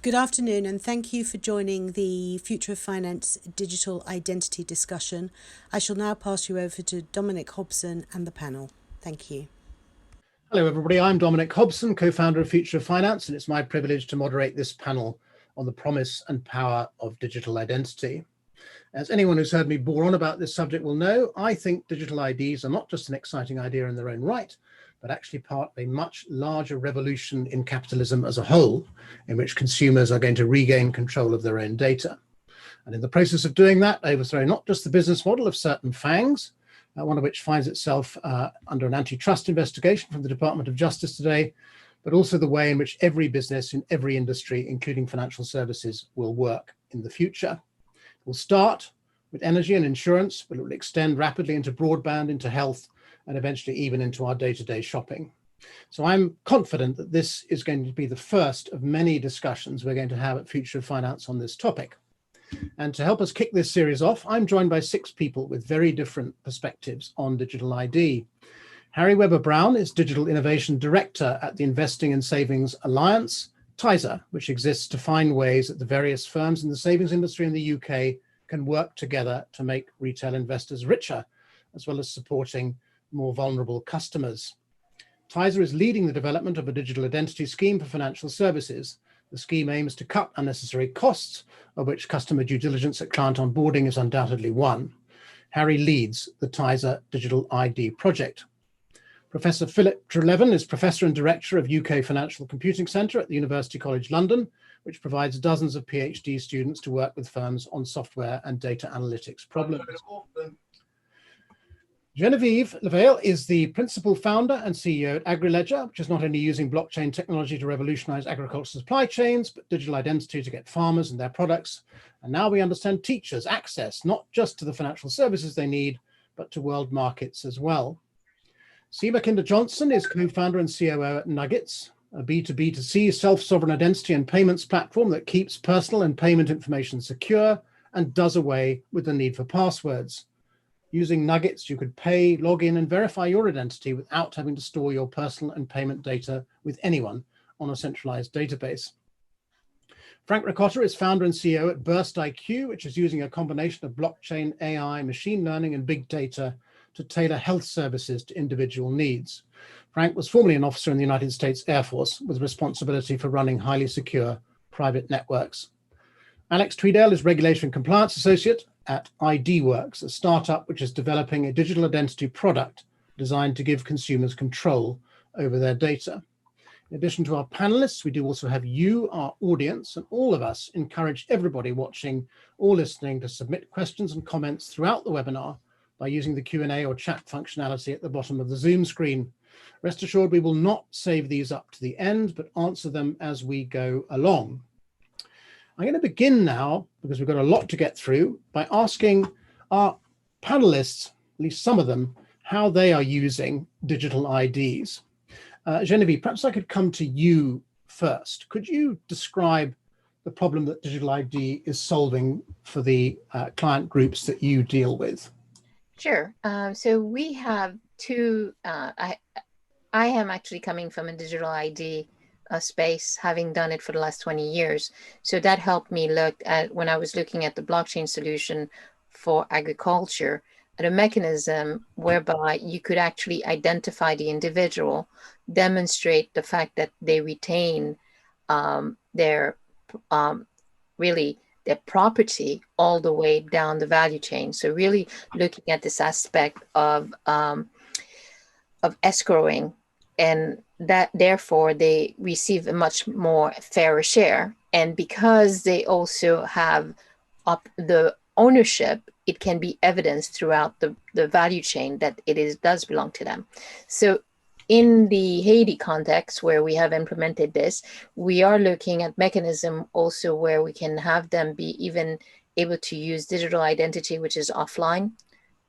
Good afternoon, and thank you for joining the Future of Finance Digital Identity discussion. I shall now pass you over to Dominic Hobson and the panel. Thank you. Hello, everybody. I'm Dominic Hobson, co-founder of Future of Finance, and it's my privilege to moderate this panel on the promise and power of digital identity. As anyone who's heard me bore on about this subject will know, I think digital IDs are not just an exciting idea in their own right, but actually part of a much larger revolution in capitalism as a whole, in which consumers are going to regain control of their own data. And in the process of doing that, overthrow not just the business model of certain FANGs, one of which finds itself under an antitrust investigation from the Department of Justice today, but also the way in which every business in every industry, including financial services, will work in the future. We'll start with energy and insurance, but it will extend rapidly into broadband, into health, and eventually even into our day-to-day shopping. So I'm confident that this is going to be the first of many discussions we're going to have at Future of Finance on this topic. And to help us kick this series off, I'm joined by 6 people with very different perspectives on digital ID. Harry Weber-Brown is Digital Innovation Director at the Investing and Savings Alliance, TISA, which exists to find ways that the various firms in the savings industry in the UK can work together to make retail investors richer, as well as supporting more vulnerable customers. TISA is leading the development of a digital identity scheme for financial services. The scheme aims to cut unnecessary costs, of which customer due diligence at client onboarding is undoubtedly one. Harry leads the TISA Digital ID project. Professor Philip Treleaven is Professor and Director of UK Financial Computing Centre at the University College London, which provides dozens of PhD students to work with firms on software and data analytics problems. Genevieve Levail is the principal founder and CEO at AgriLedger, which is not only using blockchain technology to revolutionize agricultural supply chains, but digital identity to get farmers and their products. And now we understand teachers access, not just to the financial services they need, but to world markets as well. Seema Kinder-Johnson is co-founder and COO at Nuggets, a B2B2C self-sovereign identity and payments platform that keeps personal and payment information secure and does away with the need for passwords. Using Nuggets, you could pay, log in, and verify your identity without having to store your personal and payment data with anyone on a centralized database. Frank Ricotta is founder and CEO at Burst IQ, which is using a combination of blockchain, AI, machine learning, and big data to tailor health services to individual needs. Frank was formerly an officer in the United States Air Force with responsibility for running highly secure private networks. Alex Tweedale is Regulation and Compliance Associate at IDWorks, a startup which is developing a digital identity product designed to give consumers control over their data. In addition to our panelists, we do also have you, our audience, and all of us encourage everybody watching or listening to submit questions and comments throughout the webinar by using the Q&A or chat functionality at the bottom of the Zoom screen. Rest assured, we will not save these up to the end, but answer them as we go along. I'm going to begin now, because we've got a lot to get through, by asking our panelists, at least some of them, how they are using digital IDs. Genevieve, perhaps I could come to you first. Could you describe the problem that digital ID is solving for the client groups that you deal with? Sure. So we have two, I am actually coming from a digital ID space, having done it for the last 20 years. So that helped me look at, when I was looking at the blockchain solution for agriculture, at a mechanism whereby you could actually identify the individual, demonstrate the fact that they retain their property all the way down the value chain. So really looking at this aspect of escrowing, and that therefore they receive a much more fairer share. And because they also have the ownership, it can be evidenced throughout the value chain that does belong to them. So in the Haiti context, where we have implemented this, we are looking at mechanism also where we can have them be even able to use digital identity, which is offline,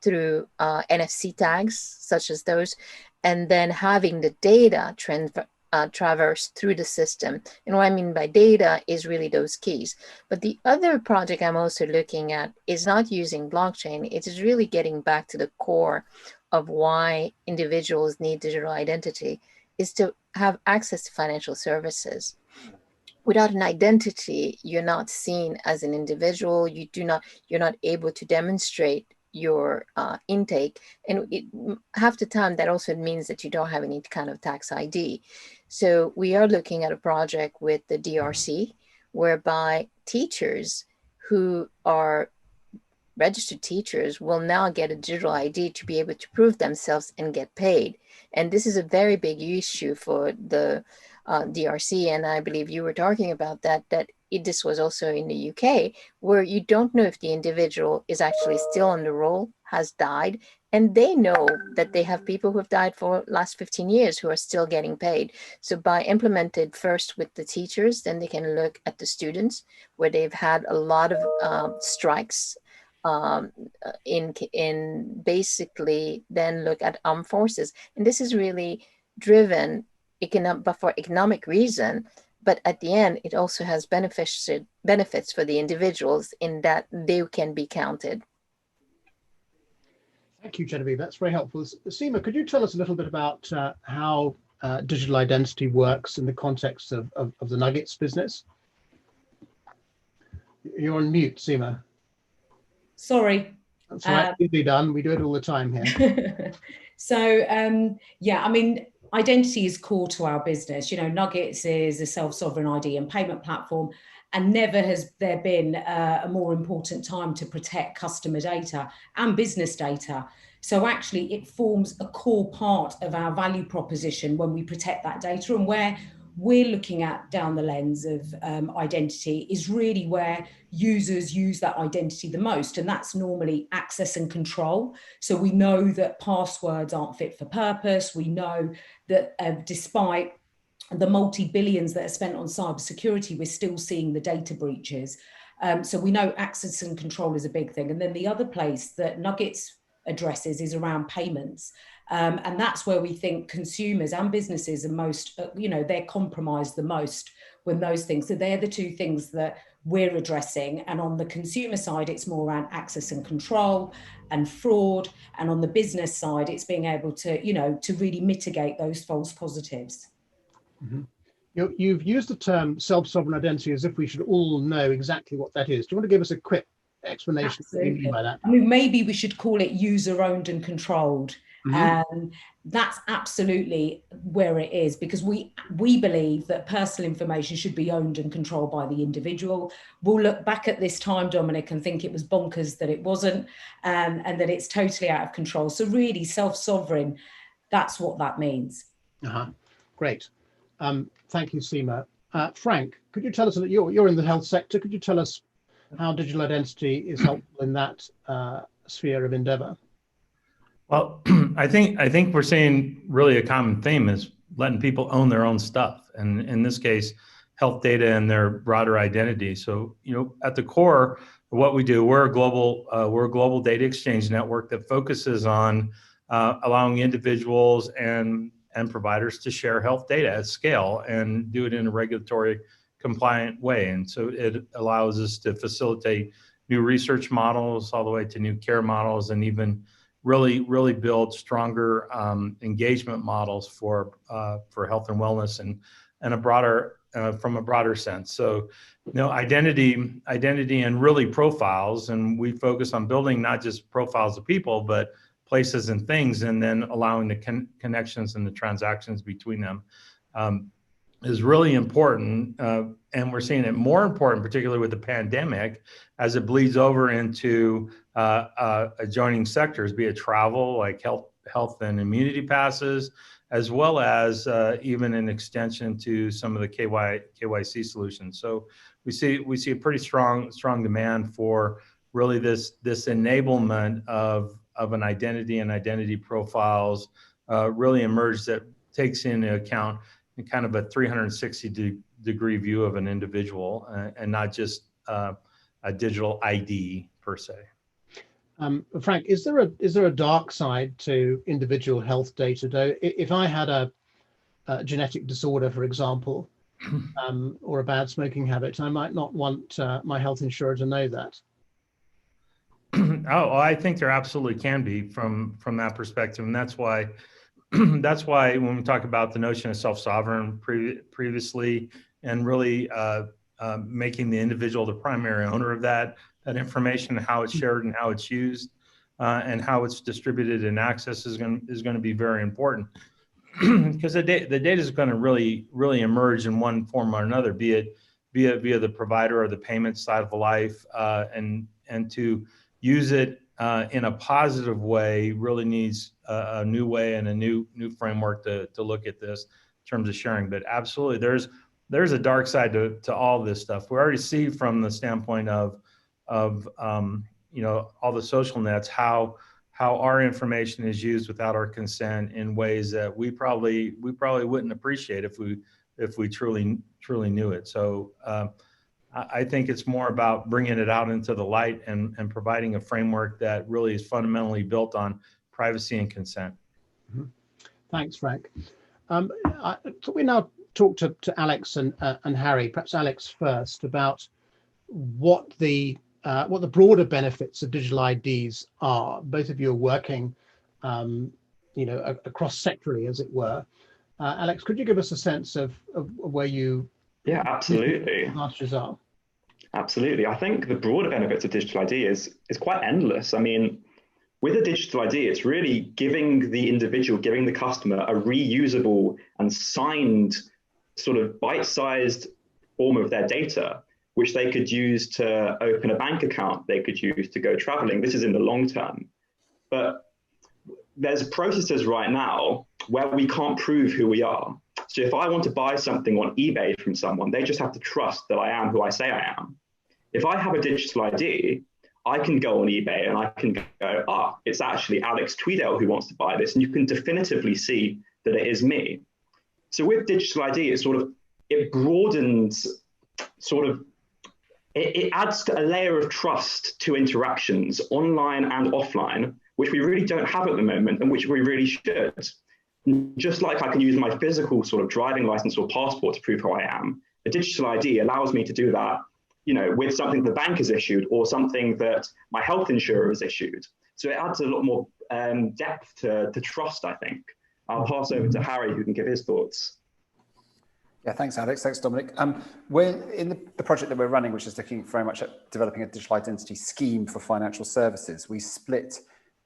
through NFC tags, such as those, and then having the data traverse through the system. And what I mean by data is really those keys. But the other project I'm also looking at is not using blockchain. It is really getting back to the core of why individuals need digital identity, is to have access to financial services. without an identity, you're not seen as an individual. You're not able to demonstrate your intake, and half the time that also means that you don't have any kind of tax ID. So we are looking at a project with the DRC, whereby teachers who are registered teachers will now get a digital ID to be able to prove themselves and get paid. And this is a very big issue for the DRC. And I believe you were talking about this was also in the UK, where you don't know if the individual is actually still on the roll, has died, and they know that they have people who have died for the last 15 years who are still getting paid. So by implemented first with the teachers, then they can look at the students, where they've had a lot of strikes, in basically then look at armed forces. And this is really driven for economic reason, but at the end, it also has benefits for the individuals in that they can be counted. Thank you, Genevieve. That's very helpful. Seema, could you tell us a little bit about how digital identity works in the context of the Nuggets business? You're on mute, Seema. Sorry. That's right. Easily done. We do it all the time here. So, yeah, I mean, identity is core to our business. You know, Nuggets is a self-sovereign ID and payment platform, and never has there been a more important time to protect customer data and business data. So actually, it forms a core part of our value proposition when we protect that data. And where we're looking at down the lens of identity is really where users use that identity the most. And that's normally access and control. So we know that passwords aren't fit for purpose. We know that despite the multi-billions that are spent on cybersecurity, we're still seeing the data breaches. So we know access and control is a big thing. And then the other place that Nuggets addresses is around payments. And that's where we think consumers and businesses are most, they're compromised the most when those things. So they're the two things that we're addressing. And on the consumer side, it's more around access and control and fraud. And on the business side, it's being able to, to really mitigate those false positives. Mm-hmm. You've used the term self-sovereign identity as if we should all know exactly what that is. Do you want to give us a quick explanation of what you mean by that? I mean, maybe we should call it user-owned and controlled. Mm-hmm. That's absolutely where it is, because we believe that personal information should be owned and controlled by the individual. We'll look back at this time, Dominic, and think it was bonkers that it wasn't, and that it's totally out of control. So really, self-sovereign, that's what that means. Great. Thank you, Seema. Frank, could you tell us, you're in the health sector, could you tell us how digital identity is helpful in that sphere of endeavor? Well, I think we're seeing really a common theme is letting people own their own stuff, and in this case, health data and their broader identity. So, at the core of what we do, we're a global data exchange network that focuses on allowing individuals and providers to share health data at scale and do it in a regulatory compliant way. And so it allows us to facilitate new research models all the way to new care models, and even really build stronger engagement models for health and wellness and a broader from a broader sense. So, identity and really profiles, and we focus on building not just profiles of people, but places and things, and then allowing the connections and the transactions between them is really important. And we're seeing it more important, particularly with the pandemic, as it bleeds over into adjoining sectors, be it travel, like health and immunity passes, as well as even an extension to some of the KYC solutions. So we see a pretty strong demand for really this enablement of an identity and identity profiles really emerged that takes into account kind of a 360-degree view of an individual and not just a digital ID per se. Frank, is there a dark side to individual health data, though? If I had a genetic disorder, for example, or a bad smoking habit, I might not want my health insurer to know that. Oh, I think there absolutely can be from that perspective, and that's why when we talk about the notion of self-sovereign previously, and really making the individual the primary owner of that information, how it's shared and how it's used, and how it's distributed and accessed is going to be very important. Because the data is going to really emerge in one form or another, be it via the provider or the payment side of life, and to use it in a positive way really needs a new way and a new framework to look at this in terms of sharing. But absolutely, there's a dark side to all this stuff. We already see from the standpoint of all the social nets how our information is used without our consent in ways that we probably wouldn't appreciate if we truly knew it. So I think it's more about bringing it out into the light and providing a framework that really is fundamentally built on privacy and consent. Mm-hmm. Thanks, Frank. So we now talk to Alex and Harry. Perhaps Alex first, about what the broader benefits of digital IDs are. Both of you are working, across sectorally, as it were. Alex, could you give us a sense of where you? Yeah, absolutely. Advantages are. Absolutely. I think the broader benefits of digital ID is quite endless. I mean, with a digital ID, it's really giving the individual, giving the customer a reusable and signed sort of bite-sized form of their data, which they could use to open a bank account, they could use to go traveling. This is in the long term. But there's processes right now where we can't prove who we are. So if I want to buy something on eBay from someone, they just have to trust that I am who I say I am. If I have a digital ID, I can go on eBay and I can go, it's actually Alex Tweedale who wants to buy this. And you can definitively see that it is me. So with digital ID, it broadens it adds a layer of trust to interactions online and offline, which we really don't have at the moment and which we really should. Just like I can use my physical sort of driving license or passport to prove who I am, a digital ID allows me to do that, with something the bank has issued or something that my health insurer has issued. So it adds a lot more depth to trust, I think. I'll pass over to Harry, who can give his thoughts. Yeah, thanks, Alex. Thanks, Dominic. We're in the project that we're running, which is looking very much at developing a digital identity scheme for financial services. We split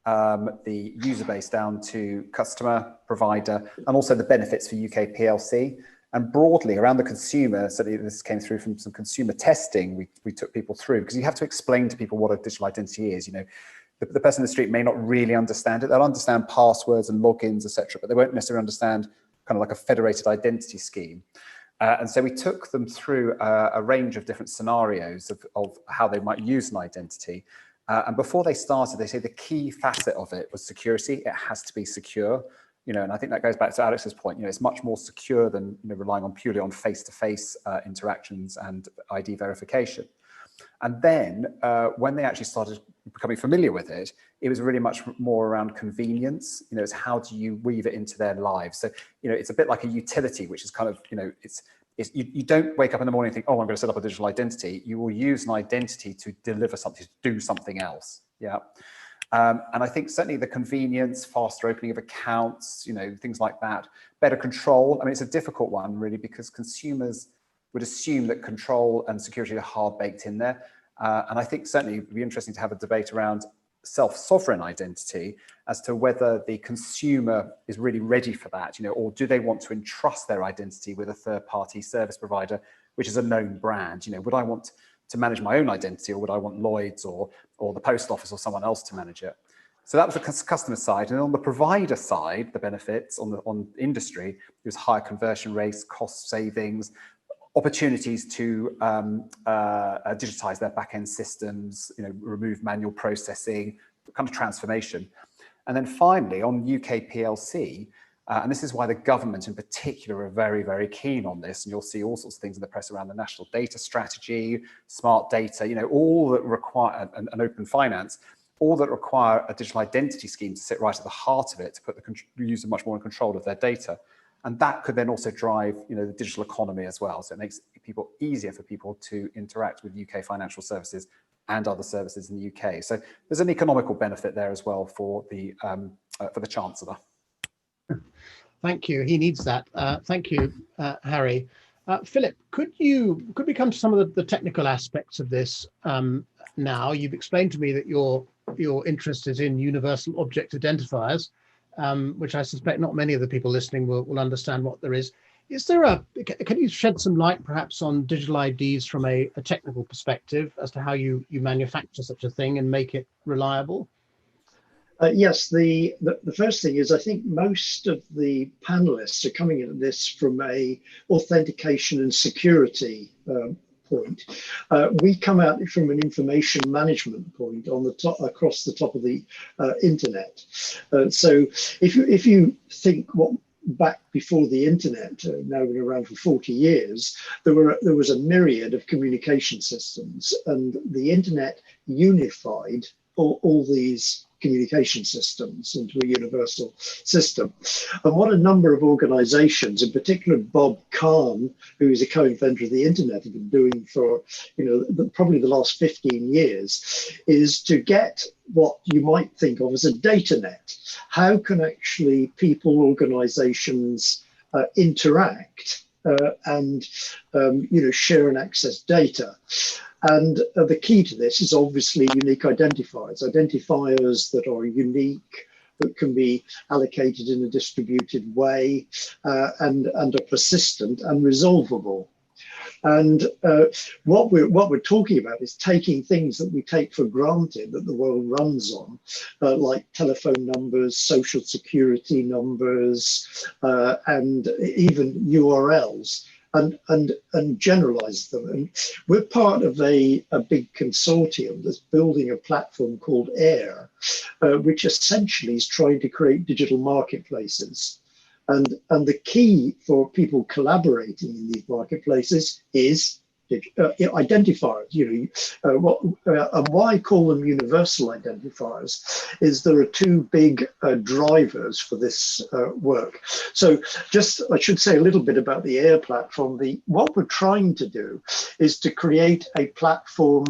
the user base down to customer, provider, and also the benefits for UK PLC. And broadly around the consumer, so this came through from some consumer testing we took people through, because you have to explain to people what a digital identity is. The person in the street may not really understand it. They'll understand passwords and logins, etc., but they won't necessarily understand kind of like a federated identity scheme. And so we took them through a range of different scenarios of how they might use an identity. And before they started, they say the key facet of it was security. It has to be secure. And I think that goes back to Alex's point. It's much more secure than relying purely on face-to-face interactions and ID verification. And then when they actually started becoming familiar with it, it was really much more around convenience. It's how do you weave it into their lives? So, it's a bit like a utility, which is kind of, you don't wake up in the morning and think, oh, I'm going to set up a digital identity. You will use an identity to deliver something, to do something else. Yeah. And I think certainly the convenience, faster opening of accounts, things like that, better control. I mean, it's a difficult one really, because consumers would assume that control and security are hard baked in there. And I think certainly it would be interesting to have a debate around self-sovereign identity as to whether the consumer is really ready for that, or do they want to entrust their identity with a third-party service provider, which is a known brand? Would I want to manage my own identity, or would I want Lloyd's or the post office or someone else to manage it? So that was the customer side. And on the provider side, the benefits on industry, there's higher conversion rates, cost savings, opportunities to digitize their back-end systems, remove manual processing, kind of transformation. And then finally, on UK PLC, and this is why the government in particular are very, very keen on this, and you'll see all sorts of things in the press around the national data strategy, smart data, all that require, and open finance, all that require a digital identity scheme to sit right at the heart of it, to put the user much more in control of their data. And that could then also drive, the digital economy as well. So it makes people easier for people to interact with UK financial services and other services in the UK. So there's an economical benefit there as well for the Chancellor. Thank you. He needs that. Thank you, Harry. Philip, could we come to some of the technical aspects of this now? You've explained to me that your interest is in universal object identifiers, which I suspect not many of the people listening will understand what there is. Is there can you shed some light perhaps on digital IDs from a technical perspective as to how you manufacture such a thing and make it reliable? Yes, the first thing is I think most of the panelists are coming at this from a authentication and security point. We come at it from an information management point on the top, across the top of the internet. So if you think what back before the internet, now been around for 40 years, there was a myriad of communication systems, and the internet unified all these communication systems into a universal system. And what a number of organizations, in particular Bob Kahn, who is a co-inventor of the internet, have been doing for probably the last 15 years, is to get what you might think of as a data net. How can actually people, organizations interact and share and access data? And the key to this is obviously unique identifiers that are unique, that can be allocated in a distributed way, and are persistent and resolvable. And what we're talking about is taking things that we take for granted that the world runs on, like telephone numbers, social security numbers, and even URLs, and generalize them. And we're part of a big consortium that's building a platform called AIR, which essentially is trying to create digital marketplaces. And the key for people collaborating in these marketplaces is identifiers. And why I call them universal identifiers is there are two big drivers for this work. So I should say a little bit about the AIR platform. What we're trying to do is to create a platform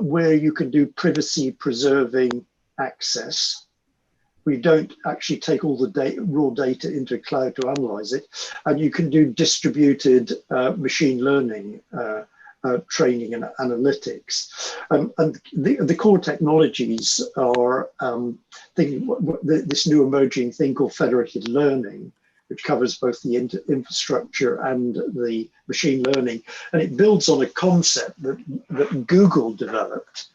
where you can do privacy preserving access. We don't actually take all the raw data into a cloud to analyze it. And you can do distributed machine learning training and analytics. And the core technologies are this new emerging thing called federated learning, which covers both the infrastructure and the machine learning. And it builds on a concept that Google developed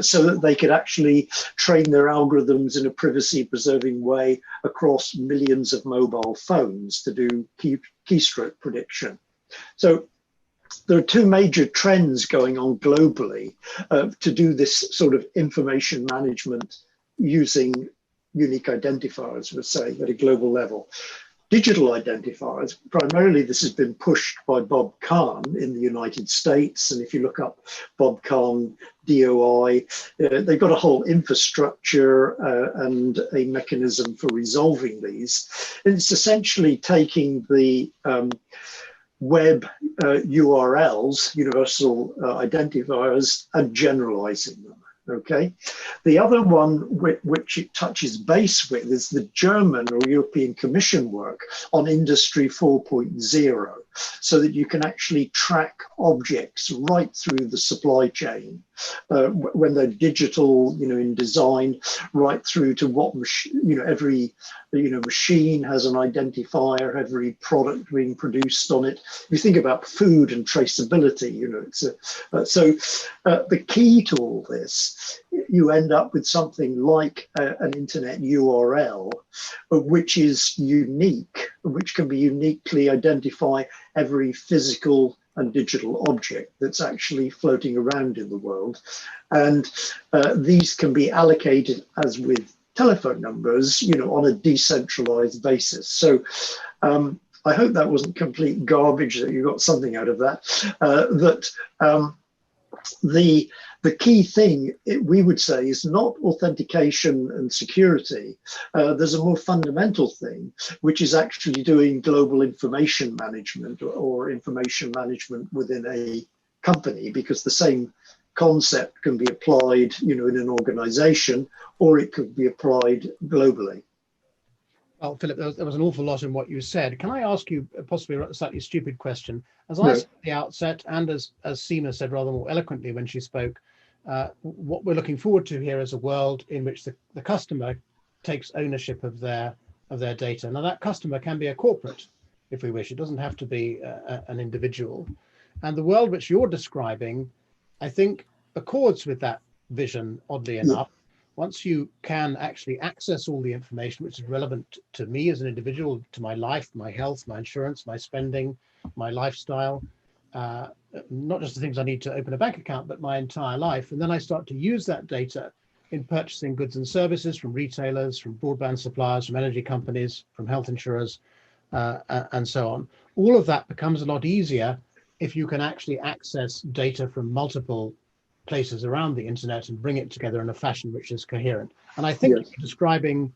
so that they could actually train their algorithms in a privacy preserving way across millions of mobile phones to do keystroke prediction. So there are two major trends going on globally to do this sort of information management using unique identifiers, we're saying, at a global level. Digital identifiers, primarily this has been pushed by Bob Kahn in the United States. And if you look up Bob Kahn, DOI, they've got a whole infrastructure and a mechanism for resolving these. And it's essentially taking the web URLs, universal identifiers, and generalizing them. Okay. The other one which it touches base with is the German or European Commission work on Industry 4.0, so that you can actually track objects right through the supply chain when they're digital, in design, right through to what every machine has an identifier, every product being produced on it. You think about food and traceability, the key to all this, you end up with something like an internet URL, which is unique, which can be uniquely identify every physical and digital object that's actually floating around in the world. And these can be allocated, as with telephone numbers, on a decentralized basis. So I hope that wasn't complete garbage, that you got something out of that. The key thing, we would say, is not authentication and security. There's a more fundamental thing, which is actually doing global information management or information management within a company, because the same concept can be applied, in an organization, or it could be applied globally. Well, Philip, there was an awful lot in what you said. Can I ask you possibly a slightly stupid question? As I No. said at the outset, and as Seema said rather more eloquently when she spoke, what we're looking forward to here is a world in which the customer takes ownership of their data. Now, that customer can be a corporate, if we wish. It doesn't have to be an individual. And the world which you're describing, I think, accords with that vision, oddly enough. Once you can actually access all the information which is relevant to me as an individual, to my life, my health, my insurance, my spending, my lifestyle, not just the things I need to open a bank account, but my entire life. And then I start to use that data in purchasing goods and services from retailers, from broadband suppliers, from energy companies, from health insurers, and so on. All of that becomes a lot easier if you can actually access data from multiple places around the internet and bring it together in a fashion which is coherent. And I think you're describing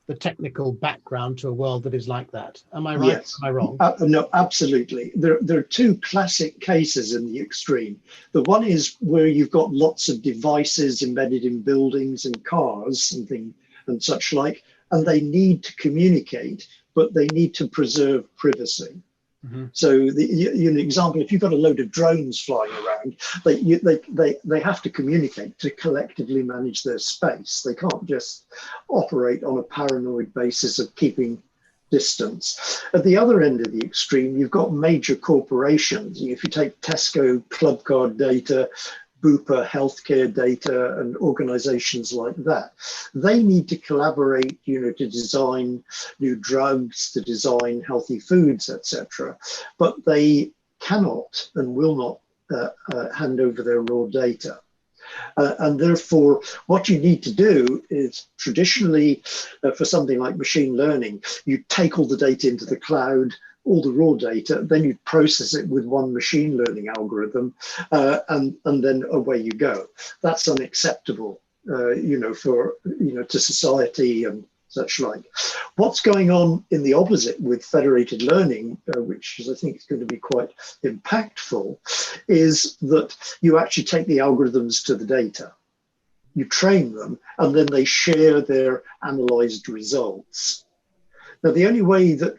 the technical background to a world that is like that. Am I right? Yes. Am I wrong? No, absolutely. There are two classic cases in the extreme. The one is where you've got lots of devices embedded in buildings and cars and things and such like, and they need to communicate, but they need to preserve privacy. Mm-hmm. So, an example, if you've got a load of drones flying around, they have to communicate to collectively manage their space. They can't just operate on a paranoid basis of keeping distance. At the other end of the extreme, you've got major corporations. If you take Tesco club card data, Bupa healthcare data, and organizations like that, they need to collaborate, to design new drugs, to design healthy foods, etc. But they cannot and will not hand over their raw data. And therefore, what you need to do is traditionally, for something like machine learning, you take all the data into the cloud, all the raw data, then you process it with one machine learning algorithm, and then away you go. That's unacceptable, to society and such like. What's going on in the opposite with federated learning, which is, I think, is going to be quite impactful, is that you actually take the algorithms to the data, you train them, and then they share their analyzed results. Now, the only way the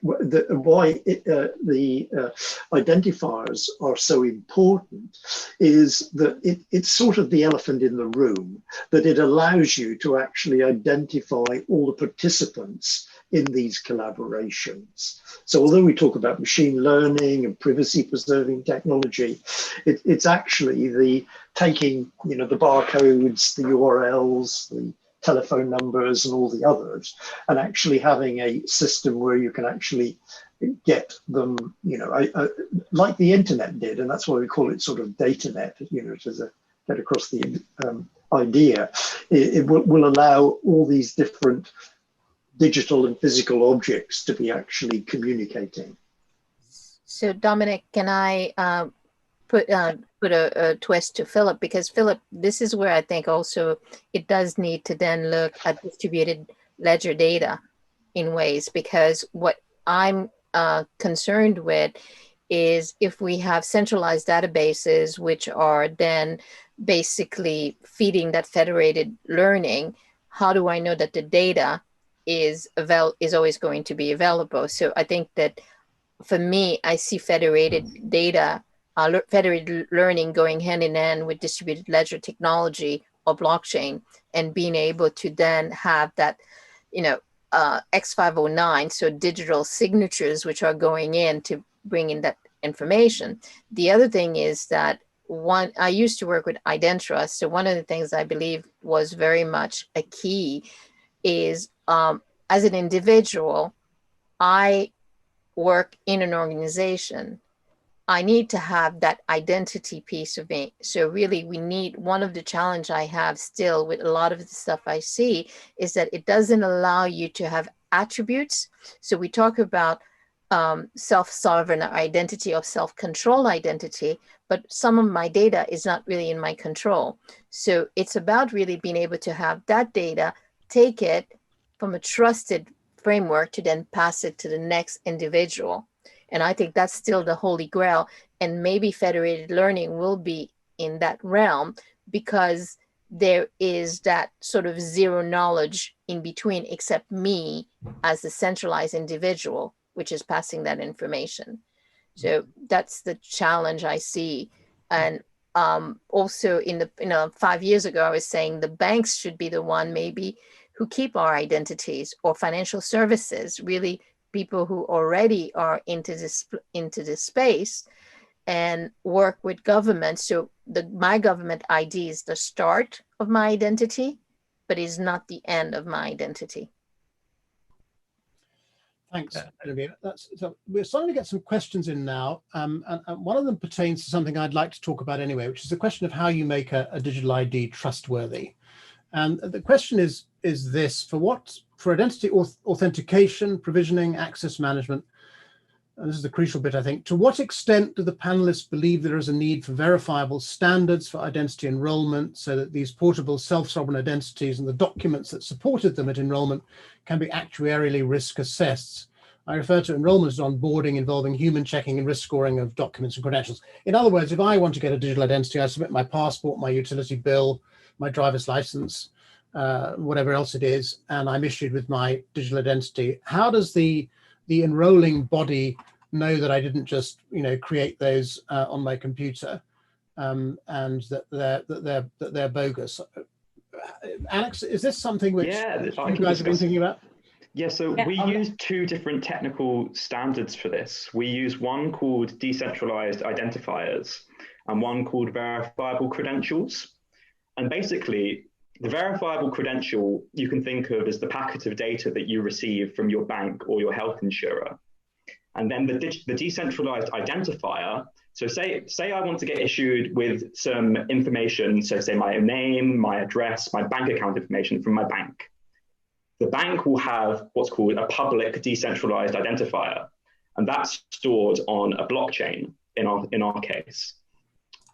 identifiers are so important is that it's sort of the elephant in the room, that it allows you to actually identify all the participants in these collaborations. So although we talk about machine learning and privacy preserving technology, it's actually the taking, the barcodes, the URLs, the telephone numbers and all the others, and actually having a system where you can actually get them, like the internet did, and that's why we call it sort of data net, to get across the idea. It will allow all these different digital and physical objects to be actually communicating. So Dominic, can I put a twist to Philip, because Philip, this is where I think also it does need to then look at distributed ledger data in ways, because what I'm concerned with is if we have centralized databases which are then basically feeding that federated learning, how do I know that the data is always going to be available? So I think that for me, I see federated data, federated learning going hand in hand with distributed ledger technology or blockchain, and being able to then have that, X509, so digital signatures, which are going in to bring in that information. The other thing is that I used to work with Identrust. So one of the things I believe was very much a key is as an individual, I work in an organization, I need to have that identity piece of me. So really one of the challenge I have still with a lot of the stuff I see is that it doesn't allow you to have attributes. So we talk about self-sovereign identity or self-control identity, but some of my data is not really in my control. So it's about really being able to have that data, take it from a trusted framework to then pass it to the next individual. And I think that's still the holy grail. And maybe federated learning will be in that realm, because there is that sort of zero knowledge in between, except me as the centralized individual, which is passing that information. So that's the challenge I see. And also in the 5 years ago, I was saying the banks should be the one maybe who keep our identities, or financial services, really people who already are into this space, and work with government. So my government ID is the start of my identity, but is not the end of my identity. Thanks, Olivia. So we're starting to get some questions in now, and one of them pertains to something I'd like to talk about anyway, which is the question of how you make a digital ID trustworthy. And the question is this: for identity authentication, provisioning, access management, and this is the crucial bit, I think, to what extent do the panelists believe there is a need for verifiable standards for identity enrollment, so that these portable self-sovereign identities and the documents that supported them at enrollment can be actuarially risk assessed? I refer to enrollment as onboarding involving human checking and risk scoring of documents and credentials. In other words, if I want to get a digital identity, I submit my passport, my utility bill, my driver's license, whatever else it is, and I'm issued with my digital identity. How does the enrolling body know that I didn't just, create those on my computer, and that they're bogus? Alex, is this something which you guys have been thinking about? Yeah, so we use two different technical standards for this. We use one called Decentralized Identifiers and one called Verifiable Credentials. And basically, the verifiable credential you can think of as the packet of data that you receive from your bank or your health insurer. And then the decentralized identifier, so say I want to get issued with some information, so say my name, my address, my bank account information from my bank. The bank will have what's called a public decentralized identifier, and that's stored on a blockchain in our case.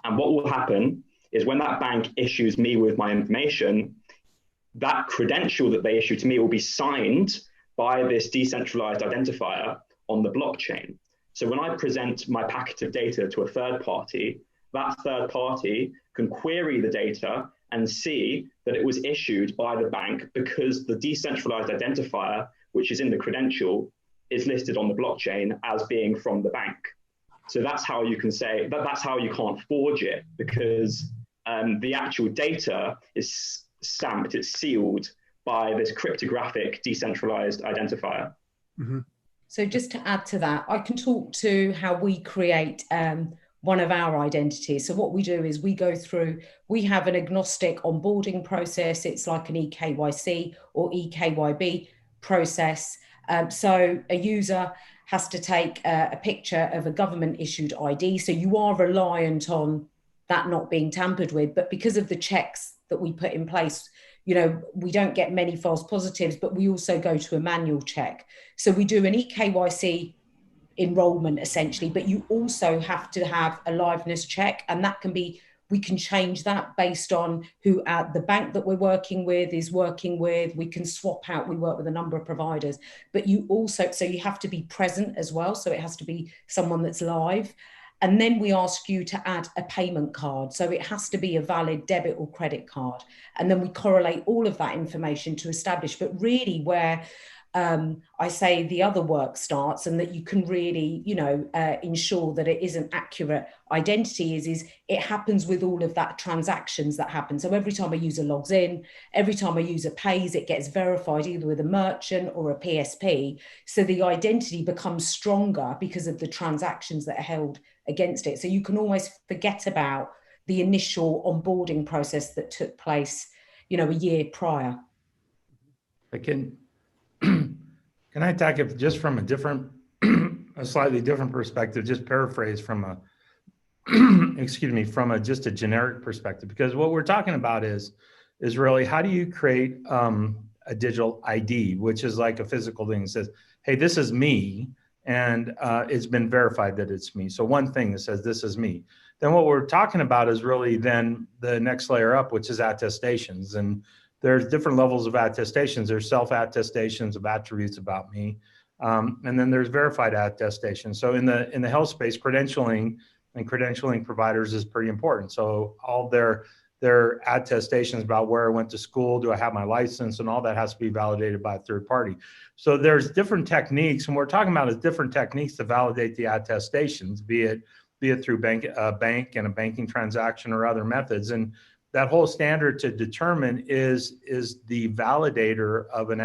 And what will happen is when that bank issues me with my information, that credential that they issue to me will be signed by this decentralized identifier on the blockchain. So when I present my packet of data to a third party, that third party can query the data and see that it was issued by the bank because the decentralized identifier, which is in the credential, is listed on the blockchain as being from the bank. So that's how you can say that's how you can't forge it, because the actual data is stamped, it's sealed by this cryptographic decentralized identifier. Mm-hmm. So just to add to that, I can talk to how we create one of our identities. So what we do is we have an agnostic onboarding process. It's like an eKYC or eKYB process. So a user has to take a picture of a government issued ID. So you are reliant on that not being tampered with, but because of the checks that we put in place, we don't get many false positives, but we also go to a manual check. So we do an eKYC enrollment essentially, but you also have to have a liveness check, and that can be, we can change that based on who the bank that we're working with is working with. We can swap out, we work with a number of providers, but you have to be present as well. So it has to be someone that's live. And then we ask you to add a payment card. So it has to be a valid debit or credit card. And then we correlate all of that information to establish, but really where I say the other work starts, and that you can really, ensure that it is an accurate identity is it happens with all of that transactions that happen. So every time a user logs in, every time a user pays, it gets verified either with a merchant or a PSP. So the identity becomes stronger because of the transactions that are held against it. So you can almost forget about the initial onboarding process that took place, a year prior. Can I attack it just from a slightly different perspective, just paraphrase from just a generic perspective, because what we're talking about is really how do you create a digital ID, which is like a physical thing that says, hey, this is me, and it's been verified that it's me. So one thing that says this is me. Then what we're talking about is really then the next layer up, which is attestations. And there's different levels of attestations. There's self-attestations of attributes about me. And then there's verified attestations. So in the health space, credentialing providers is pretty important. So all their their attestations about where I went to school, do I have my license, and all that has to be validated by a third party. So there's different techniques, and what we're talking about is different techniques to validate the attestations, be it through a bank and a banking transaction or other methods. And that whole standard to determine is the validator of an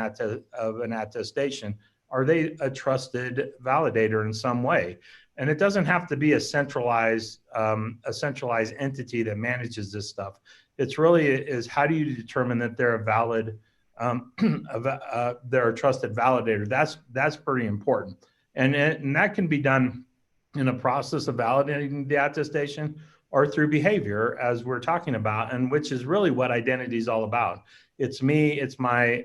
attestation, are they a trusted validator in some way? And it doesn't have to be a centralized entity that manages this stuff. It's really is, how do you determine that they're a valid, they're a trusted validator? That's pretty important. And that can be done in a process of validating the attestation or through behavior, as we're talking about, and which is really what identity is all about. It's me, it's my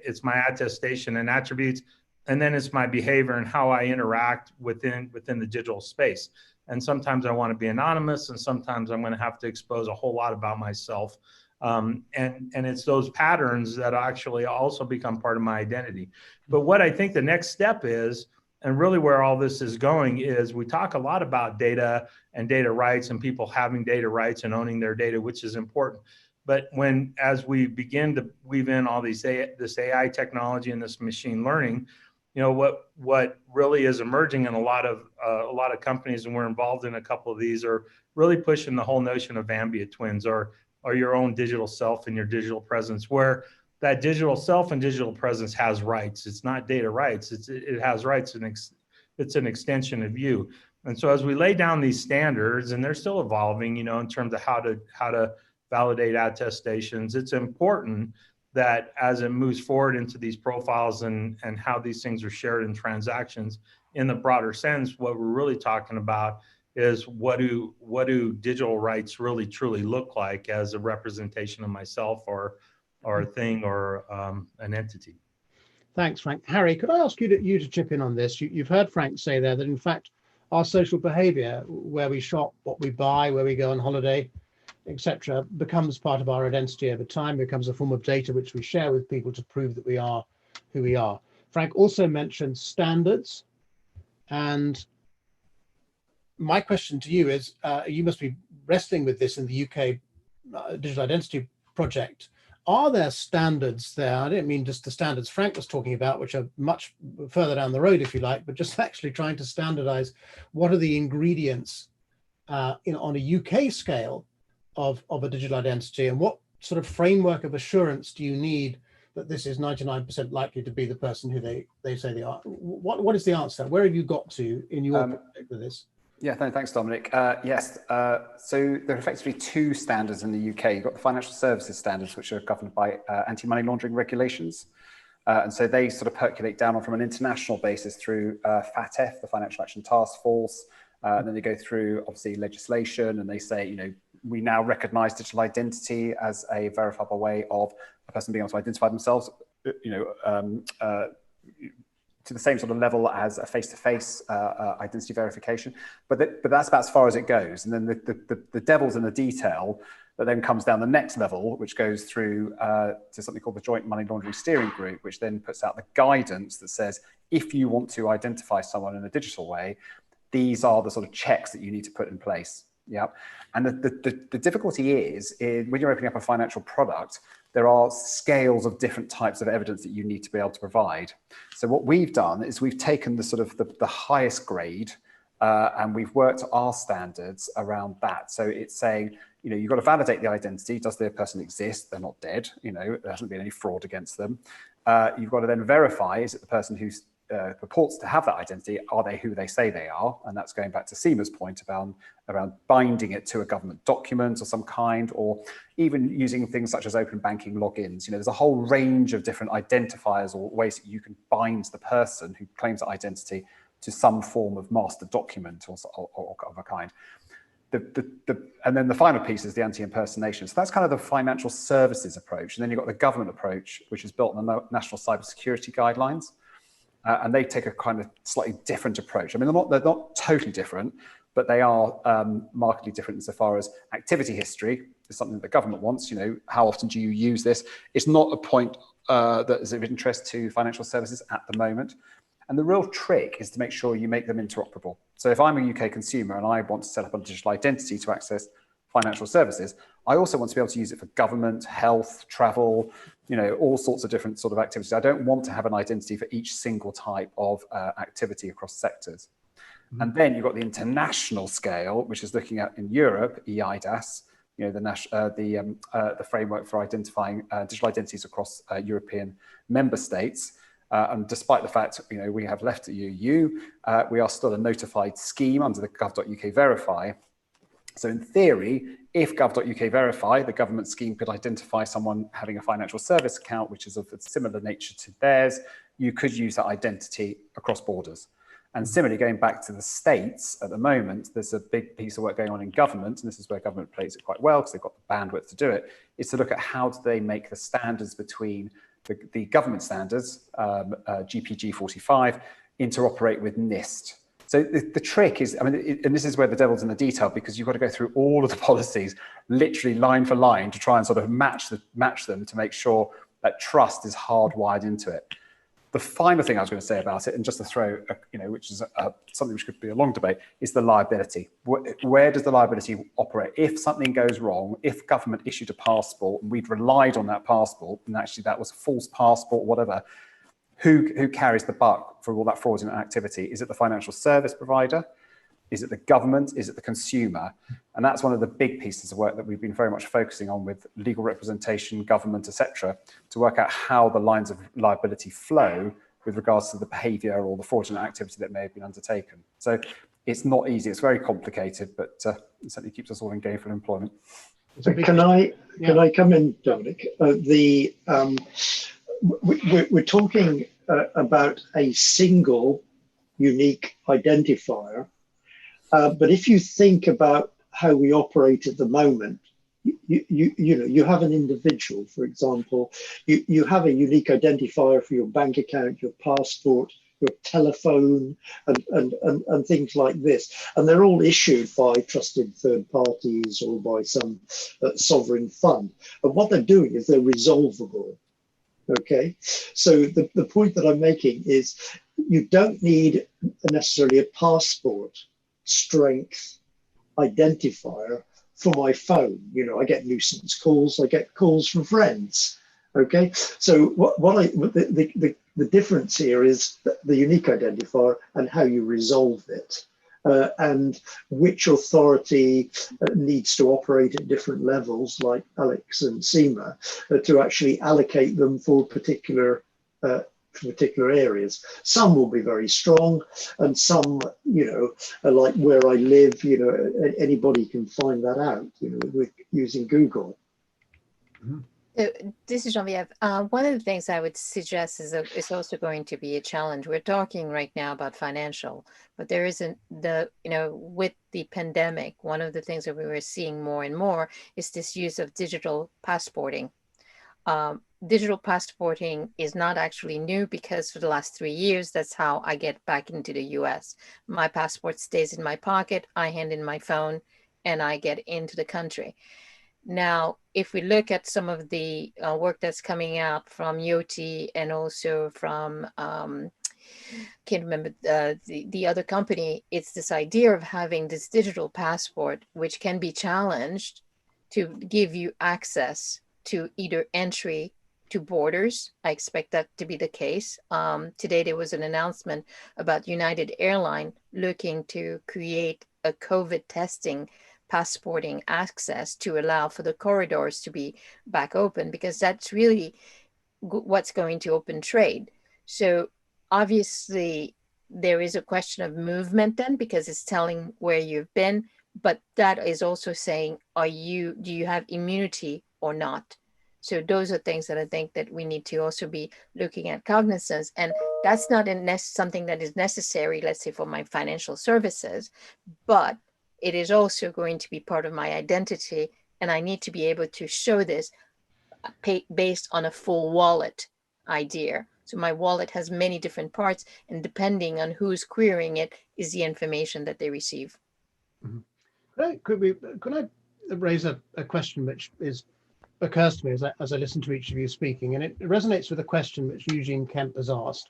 attestation and attributes, and then it's my behavior and how I interact within the digital space. And sometimes I want to be anonymous, and sometimes I'm going to have to expose a whole lot about myself. And it's those patterns that actually also become part of my identity. But what I think the next step is, and really where all this is going, is we talk a lot about data and data rights and people having data rights and owning their data, which is important. But as we begin to weave in all this AI technology and this machine learning, what really is emerging in a lot of companies, and we're involved in a couple of these, are really pushing the whole notion of ambient twins, or your own digital self and your digital presence, where that digital self and digital presence has rights. It's not data rights. It has rights, and it's an extension of you. And so as we lay down these standards, and they're still evolving, in terms of how to validate attestations, it's important that as it moves forward into these profiles and how these things are shared in transactions, in the broader sense, what we're really talking about is what do digital rights really truly look like as a representation of myself or a thing or an entity. Thanks, Frank. Harry, could I ask you to chip in on this? You've heard Frank say there that in fact our social behavior, where we shop, what we buy, where we go on holiday, etc., becomes part of our identity over time, becomes a form of data which we share with people to prove that we are who we are. Frank also mentioned standards, and my question to you is, you must be wrestling with this in the UK Digital Identity Project. Are there standards there? I don't mean just the standards Frank was talking about, which are much further down the road, if you like, but just actually trying to standardize what are the ingredients on a UK scale of a digital identity, and what sort of framework of assurance do you need that this is 99% likely to be the person who they say they are? What is the answer? Where have you got to in your project with this? Yeah, thanks, Dominic. Yes, so there are effectively two standards in the UK. You've got the financial services standards, which are governed by anti-money laundering regulations. And so they sort of percolate down from an international basis through FATF, the Financial Action Task Force. And then they go through, obviously, legislation, and they say, we now recognize digital identity as a verifiable way of a person being able to identify themselves, to the same sort of level as a face-to-face identity verification. But that's about as far as it goes. And then the devil's in the detail that then comes down the next level, which goes through to something called the Joint Money Laundering Steering Group, which then puts out the guidance that says, if you want to identify someone in a digital way, these are the sort of checks that you need to put in place. Yeah. And the difficulty is when you're opening up a financial product, there are scales of different types of evidence that you need to be able to provide. So what we've done is we've taken the sort of the highest grade and we've worked our standards around that. So it's saying, you've got to validate the identity. Does the person exist? They're not dead. There hasn't been any fraud against them. You've got to then verify, is it the person who's purports to have that identity, are they who they say they are? And that's going back to Seema's point around binding it to a government document of some kind, or even using things such as open banking logins. There's a whole range of different identifiers or ways that you can bind the person who claims that identity to some form of master document or of a kind. And then the final piece is the anti-impersonation. So that's kind of the financial services approach. And then you've got the government approach, which is built on the National Cybersecurity Guidelines. And they take a kind of slightly different approach. I mean, they're not totally different, but they are markedly different insofar as activity history is something that the government wants. How often do you use this? It's not a point that is of interest to financial services at the moment. And the real trick is to make sure you make them interoperable. So if I'm a UK consumer and I want to set up a digital identity to access financial services, I also want to be able to use it for government, health, travel, all sorts of different sort of activities. I don't want to have an identity for each single type of activity across sectors. Mm-hmm. And then you've got the international scale, which is looking at in Europe, EIDAS, the framework for identifying digital identities across European member states. And despite the fact we have left the EU, we are still a notified scheme under the gov.uk Verify. So in theory, if gov.uk Verify, the government scheme, could identify someone having a financial service account, which is of a similar nature to theirs, you could use that identity across borders. And similarly, going back to the states at the moment, there's a big piece of work going on in government, and this is where government plays it quite well because they've got the bandwidth to do it, is to look at how do they make the standards between the government standards, GPG 45, interoperate with NIST. So the trick is, and this is where the devil's in the detail, because you've got to go through all of the policies, literally line for line, to try and sort of match them to make sure that trust is hardwired into it. The final thing I was going to say about it, and just to throw, which is something which could be a long debate, is the liability. Where does the liability operate? If something goes wrong, if government issued a passport and we'd relied on that passport, and actually that was a false passport, whatever, who carries the buck for all that fraudulent activity? Is it the financial service provider? Is it the government? Is it the consumer? And that's one of the big pieces of work that we've been very much focusing on with legal representation, government, etc., to work out how the lines of liability flow with regards to the behaviour or the fraudulent activity that may have been undertaken. So it's not easy, it's very complicated, but it certainly keeps us all in gainful employment. Can I come in, Dominic? We're talking about a single unique identifier. But if you think about how we operate at the moment, you have an individual, for example, you have a unique identifier for your bank account, your passport, your telephone, and things like this. And they're all issued by trusted third parties or by some sovereign fund. And what they're doing is they're resolvable. Okay, so the point that I'm making is you don't need necessarily a passport strength identifier for my phone. I get nuisance calls, I get calls from friends. Okay, so the difference here is the unique identifier and how you resolve it, and which authority needs to operate at different levels, like Alex and Seema, to actually allocate them for particular areas. Some will be very strong, and some, like where I live, anybody can find that out, with using Google. Mm-hmm. So this is Geneviève. One of the things I would suggest is also going to be a challenge. We're talking right now about financial, but there isn't with the pandemic, one of the things that we were seeing more and more is this use of digital passporting. Digital passporting is not actually new, because for the last 3 years, that's how I get back into the US. My passport stays in my pocket, I hand in my phone, and I get into the country. Now, if we look at some of the work that's coming out from Yoti and also from, can't remember the other company, it's this idea of having this digital passport, which can be challenged to give you access to either entry to borders. I expect that to be the case. Today, there was an announcement about United Airlines looking to create a COVID testing passporting access to allow for the corridors to be back open, because that's really what's going to open trade. So obviously there is a question of movement then, because it's telling where you've been, but that is also saying, do you have immunity or not? So those are things that I think that we need to also be looking at cognizance. And that's not something that is necessary, let's say, for my financial services, but it is also going to be part of my identity. And I need to be able to show this based on a full wallet idea. So my wallet has many different parts, and depending on who's querying it is the information that they receive. Mm-hmm. Could I raise a question which occurs to me as I listen to each of you speaking, and it resonates with a question which Eugene Kemp has asked,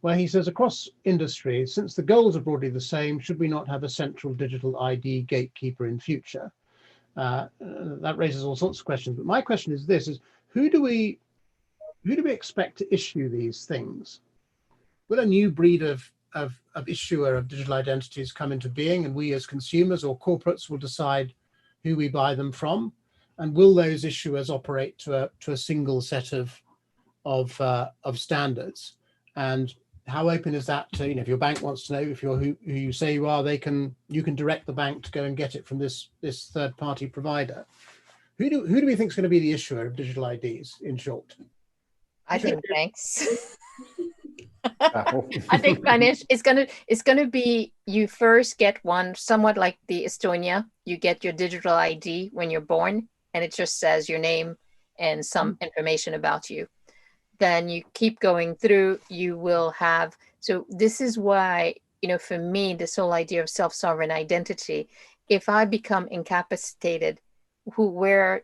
where he says, across industry, since the goals are broadly the same, should we not have a central digital ID gatekeeper in future? That raises all sorts of questions. But my question is this: who do we expect to issue these things? Will a new breed of issuer of digital identities come into being, and we as consumers or corporates will decide who we buy them from? And will those issuers operate to a single set of standards? And how open is that to, if your bank wants to know if you're who you say you are, you can direct the bank to go and get it from this third party provider. Who do we think is going to be the issuer of digital IDs, in short? I think banks. I think it's gonna be, you first get one, somewhat like the Estonia. You get your digital ID when you're born, and it just says your name and some information about you. Then you keep going through, you will have, so this is why, for me, this whole idea of self-sovereign identity, if I become incapacitated,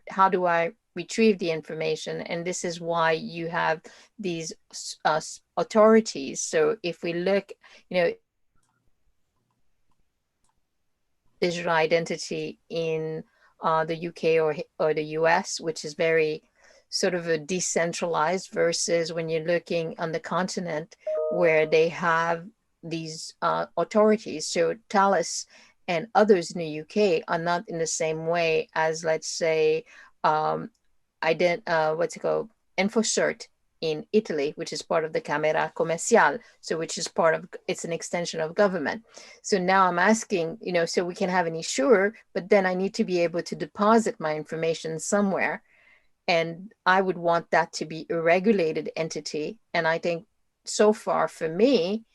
how do I retrieve the information? And this is why you have these authorities. So if we look, digital identity in the UK or the US, which is very sort of a decentralized, versus when you're looking on the continent where they have these authorities. So Thales and others in the UK are not in the same way as, let's say, InfoCert in Italy, which is part of the Camera Commerciale, so which is it's an extension of government. So now I'm asking, so we can have an issuer, but then I need to be able to deposit my information somewhere. And I would want that to be a regulated entity. And I think so far for me,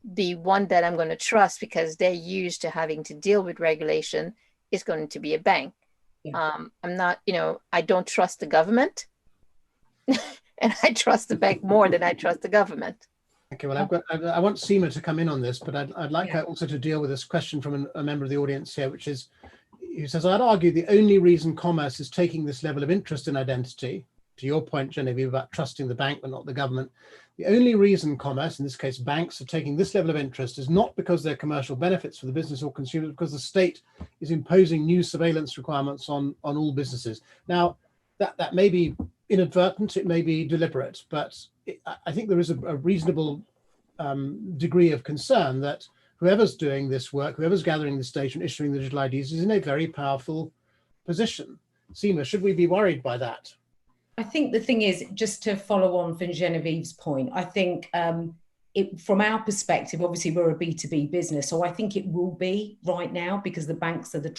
the one that I'm going to trust, because they're used to having to deal with regulation, is going to be a bank. Yeah. I'm not, I don't trust the government. And I trust the bank more than I trust the government. Okay, well, I want Seema to come in on this, but I'd like her also to deal with this question from a member of the audience here, which is, he says, I'd argue the only reason commerce is taking this level of interest in identity, to your point, Genevieve, about trusting the bank but not the government, the only reason commerce, in this case banks, are taking this level of interest is not because there are commercial benefits for the business or consumers, because the state is imposing new surveillance requirements on all businesses. Now, that may be inadvertent, it may be deliberate, but I think there is a reasonable degree of concern that whoever's doing this work, whoever's gathering this data and issuing the digital IDs, is in a very powerful position. Seema, should we be worried by that? I think the thing is, just to follow on from Genevieve's point, I think from our perspective, obviously we're a B2B business, so I think it will be right now, because the banks are the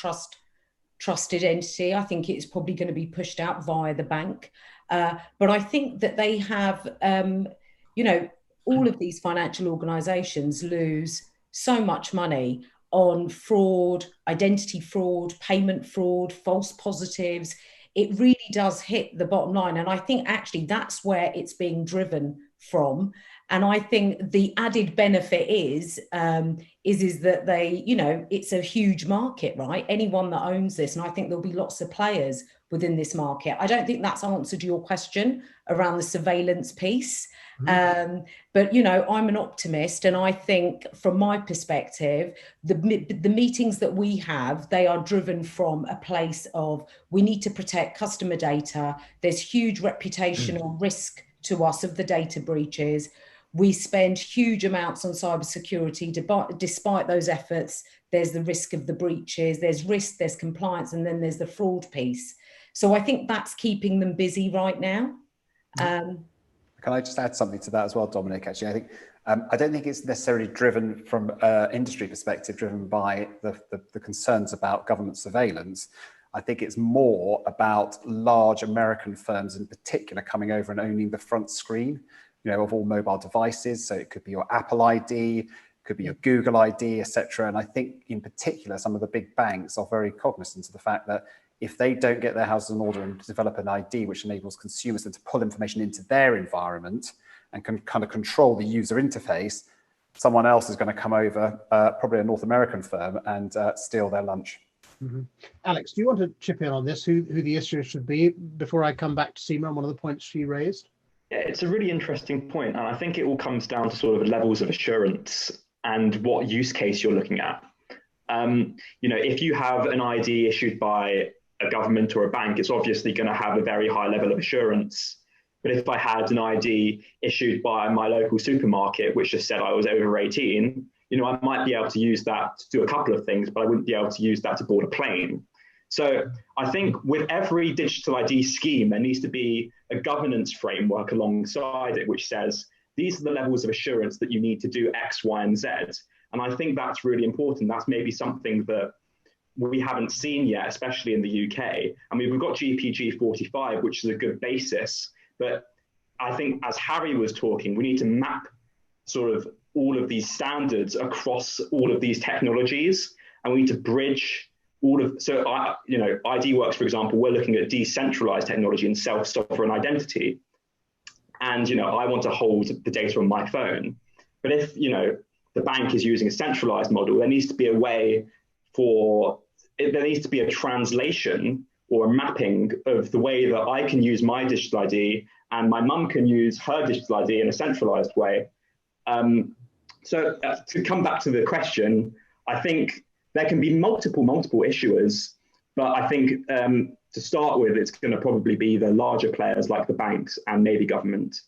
trusted entity. I think it's probably going to be pushed out via the bank. But I think that they have, all of these financial organizations lose so much money on fraud, identity fraud, payment fraud, false positives. It really does hit the bottom line. And I think actually that's where it's being driven from. And I think the added benefit is that they, it's a huge market, right? Anyone that owns this, and I think there'll be lots of players within this market. I don't think that's answered your question around the surveillance piece. Mm-hmm. But, I'm an optimist, and I think from my perspective, the meetings that we have, they are driven from a place of, we need to protect customer data. There's huge reputational risk to us of the data breaches. We spend huge amounts on cybersecurity. Despite those efforts, there's the risk of the breaches, there's risk, there's compliance, and then there's the fraud piece. So I think that's keeping them busy right now. Can I just add something to that as well, Dominic? Actually, I think I don't think it's necessarily driven from industry perspective, driven by the concerns about government surveillance. I think it's more about large American firms in particular coming over and owning the front screen, of all mobile devices. So it could be your Apple ID, could be your Google ID, etc. And I think in particular, some of the big banks are very cognizant of the fact that if they don't get their houses in order and develop an ID which enables consumers to pull information into their environment and can kind of control the user interface, someone else is going to come over, probably a North American firm, and steal their lunch. Mm-hmm. Alex, do you want to chip in on this, who the issuer should be, before I come back to Seema on one of the points she raised? Yeah, it's a really interesting point, and I think it all comes down to sort of levels of assurance and what use case you're looking at. If you have an ID issued by a government or a bank, it's obviously going to have a very high level of assurance. But if I had an ID issued by my local supermarket, which just said I was over 18, I might be able to use that to do a couple of things, but I wouldn't be able to use that to board a plane. So I think with every digital ID scheme, there needs to be a governance framework alongside it, which says, these are the levels of assurance that you need to do X, Y, and Z. And I think that's really important. That's maybe something that we haven't seen yet, especially in the UK. I mean, we've got GPG 45, which is a good basis, but I think as Harry was talking, we need to map sort of all of these standards across all of these technologies, and we need to bridge all of, so ID Works, for example, we're looking at decentralized technology and self-sovereign identity. And, I want to hold the data on my phone. But if, the bank is using a centralized model, there needs to be a way there needs to be a translation or a mapping of the way that I can use my digital ID and my mum can use her digital ID in a centralized way. So to come back to the question, I think there can be multiple issuers, but I think to start with, it's going to probably be the larger players like the banks and maybe government.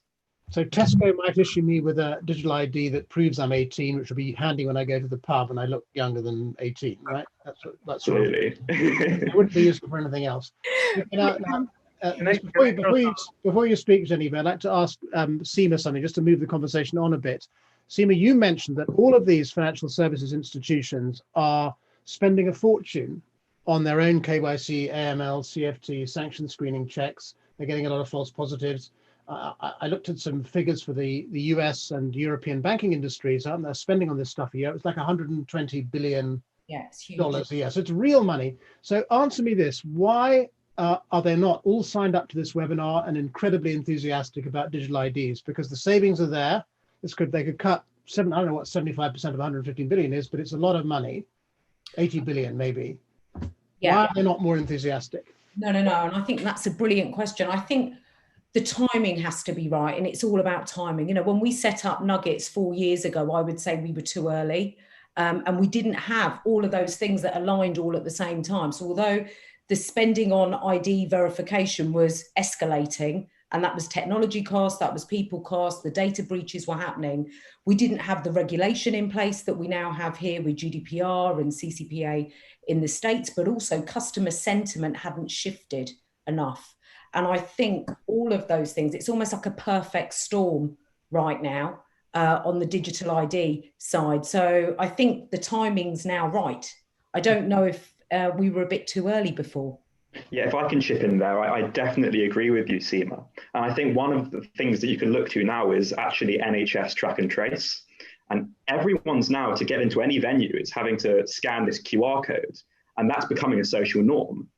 So Tesco might issue me with a digital ID that proves I'm 18, which will be handy when I go to the pub and I look younger than 18, right? That's absolutely. It wouldn't be useful for anything else. Before you speak, Geneva, I'd like to ask Seema something, just to move the conversation on a bit. Seema, you mentioned that all of these financial services institutions are spending a fortune on their own KYC, AML, CFT, sanction screening checks. They're getting a lot of false positives. I looked at some figures for the US and European banking industries. They're spending on this stuff a year. It's like $120 billion a year. So it's real money. So answer me this: why are they not all signed up to this webinar and incredibly enthusiastic about digital IDs? Because the savings are there. They could cut I don't know what 75% of 115 billion is, but it's a lot of money. 80 billion maybe. Yeah. Why are they not more enthusiastic? No. And I think that's a brilliant question. I think the timing has to be right, and it's all about timing. When we set up Nuggets 4 years ago, I would say we were too early, and we didn't have all of those things that aligned all at the same time. So although the spending on ID verification was escalating, and that was technology costs, that was people costs, the data breaches were happening, we didn't have the regulation in place that we now have here with GDPR and CCPA in the States, but also customer sentiment hadn't shifted enough. And I think all of those things, it's almost like a perfect storm right now on the digital ID side. So I think the timing's now right. I don't know if we were a bit too early before. Yeah, if I can chip in there, I definitely agree with you, Seema. And I think one of the things that you can look to now is actually NHS track and trace. And everyone's now, to get into any venue, is having to scan this QR code. And that's becoming a social norm.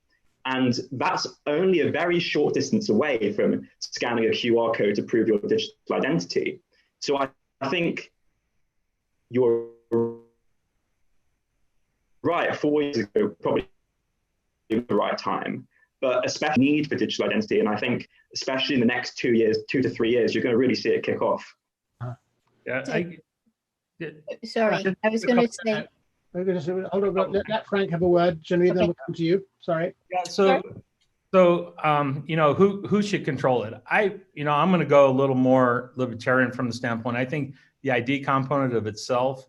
And that's only a very short distance away from scanning a QR code to prove your digital identity. So I think you're right, 4 years ago, probably the right time, but especially need for digital identity. And I think especially in the next 2 years, 2 to 3 years, you're going to really see it kick off. Sorry, I was going to say. Hold on, let Frank have a word. Genevieve, okay. Then we'll come to you. Sorry. Yeah. So who should control it? I'm going to go a little more libertarian from the standpoint. I think the ID component of itself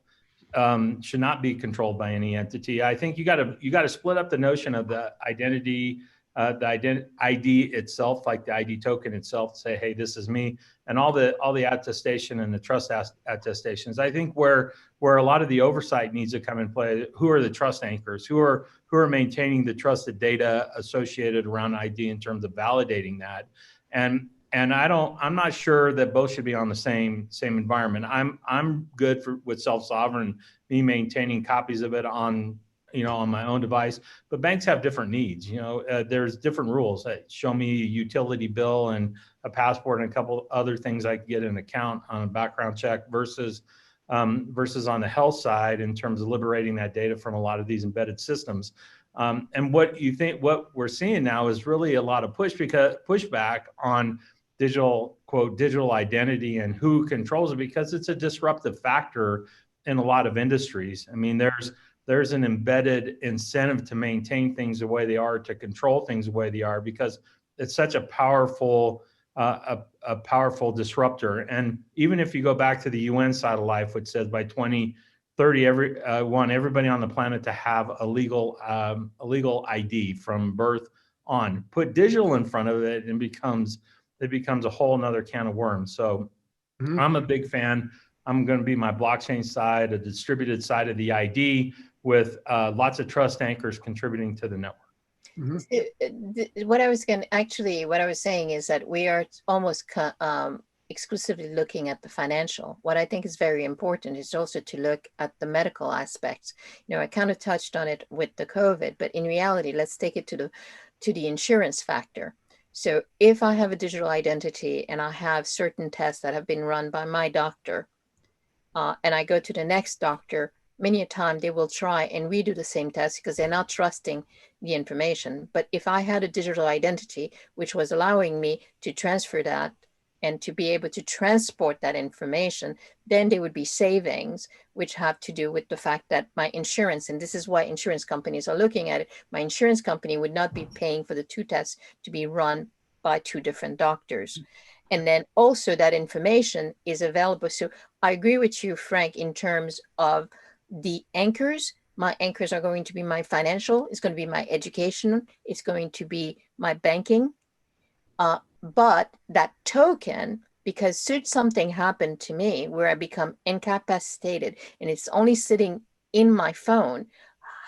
should not be controlled by any entity. I think you got to split up the notion of the identity, the ID itself, like the ID token itself, to say, hey, this is me, and all the attestation and the trust attestations. I think where a lot of the oversight needs to come in play. Who are the trust anchors? Who are maintaining the trusted data associated around ID in terms of validating that? And I'm not sure that both should be on the same environment. I'm good with self-sovereign, me maintaining copies of it on my own device, but banks have different needs. There's different rules. Show me a utility bill and a passport and a couple other things I can get an account on a background check versus on the health side in terms of liberating that data from a lot of these embedded systems. And what we're seeing now is really a lot of pushback on digital identity and who controls it, because it's a disruptive factor in a lot of industries. I mean, there's an embedded incentive to maintain things the way they are, to control things the way they are, because it's such a powerful powerful disruptor. And even if you go back to the UN side of life, which says by 2030, everybody on the planet to have a legal ID from birth on. Put digital in front of it, and it becomes a whole nother can of worms. So I'm a big fan. I'm going to be my blockchain side, a distributed side of the ID, with lots of trust anchors contributing to the network. What I was saying is that we are almost exclusively looking at the financial. What I think is very important is also to look at the medical aspects. I kind of touched on it with the COVID, but in reality, let's take it to the insurance factor. So if I have a digital identity and I have certain tests that have been run by my doctor, and I go to the next doctor, many a time they will try and redo the same test because they're not trusting the information. But if I had a digital identity, which was allowing me to transfer that and to be able to transport that information, then there would be savings, which have to do with the fact that my insurance, and this is why insurance companies are looking at it, my insurance company would not be paying for the two tests to be run by two different doctors. And then also that information is available. So I agree with you, Frank, in terms of the anchors. My anchors are going to be my financial, it's going to be my education, it's going to be my banking. But that token, because should something happen to me where I become incapacitated and it's only sitting in my phone,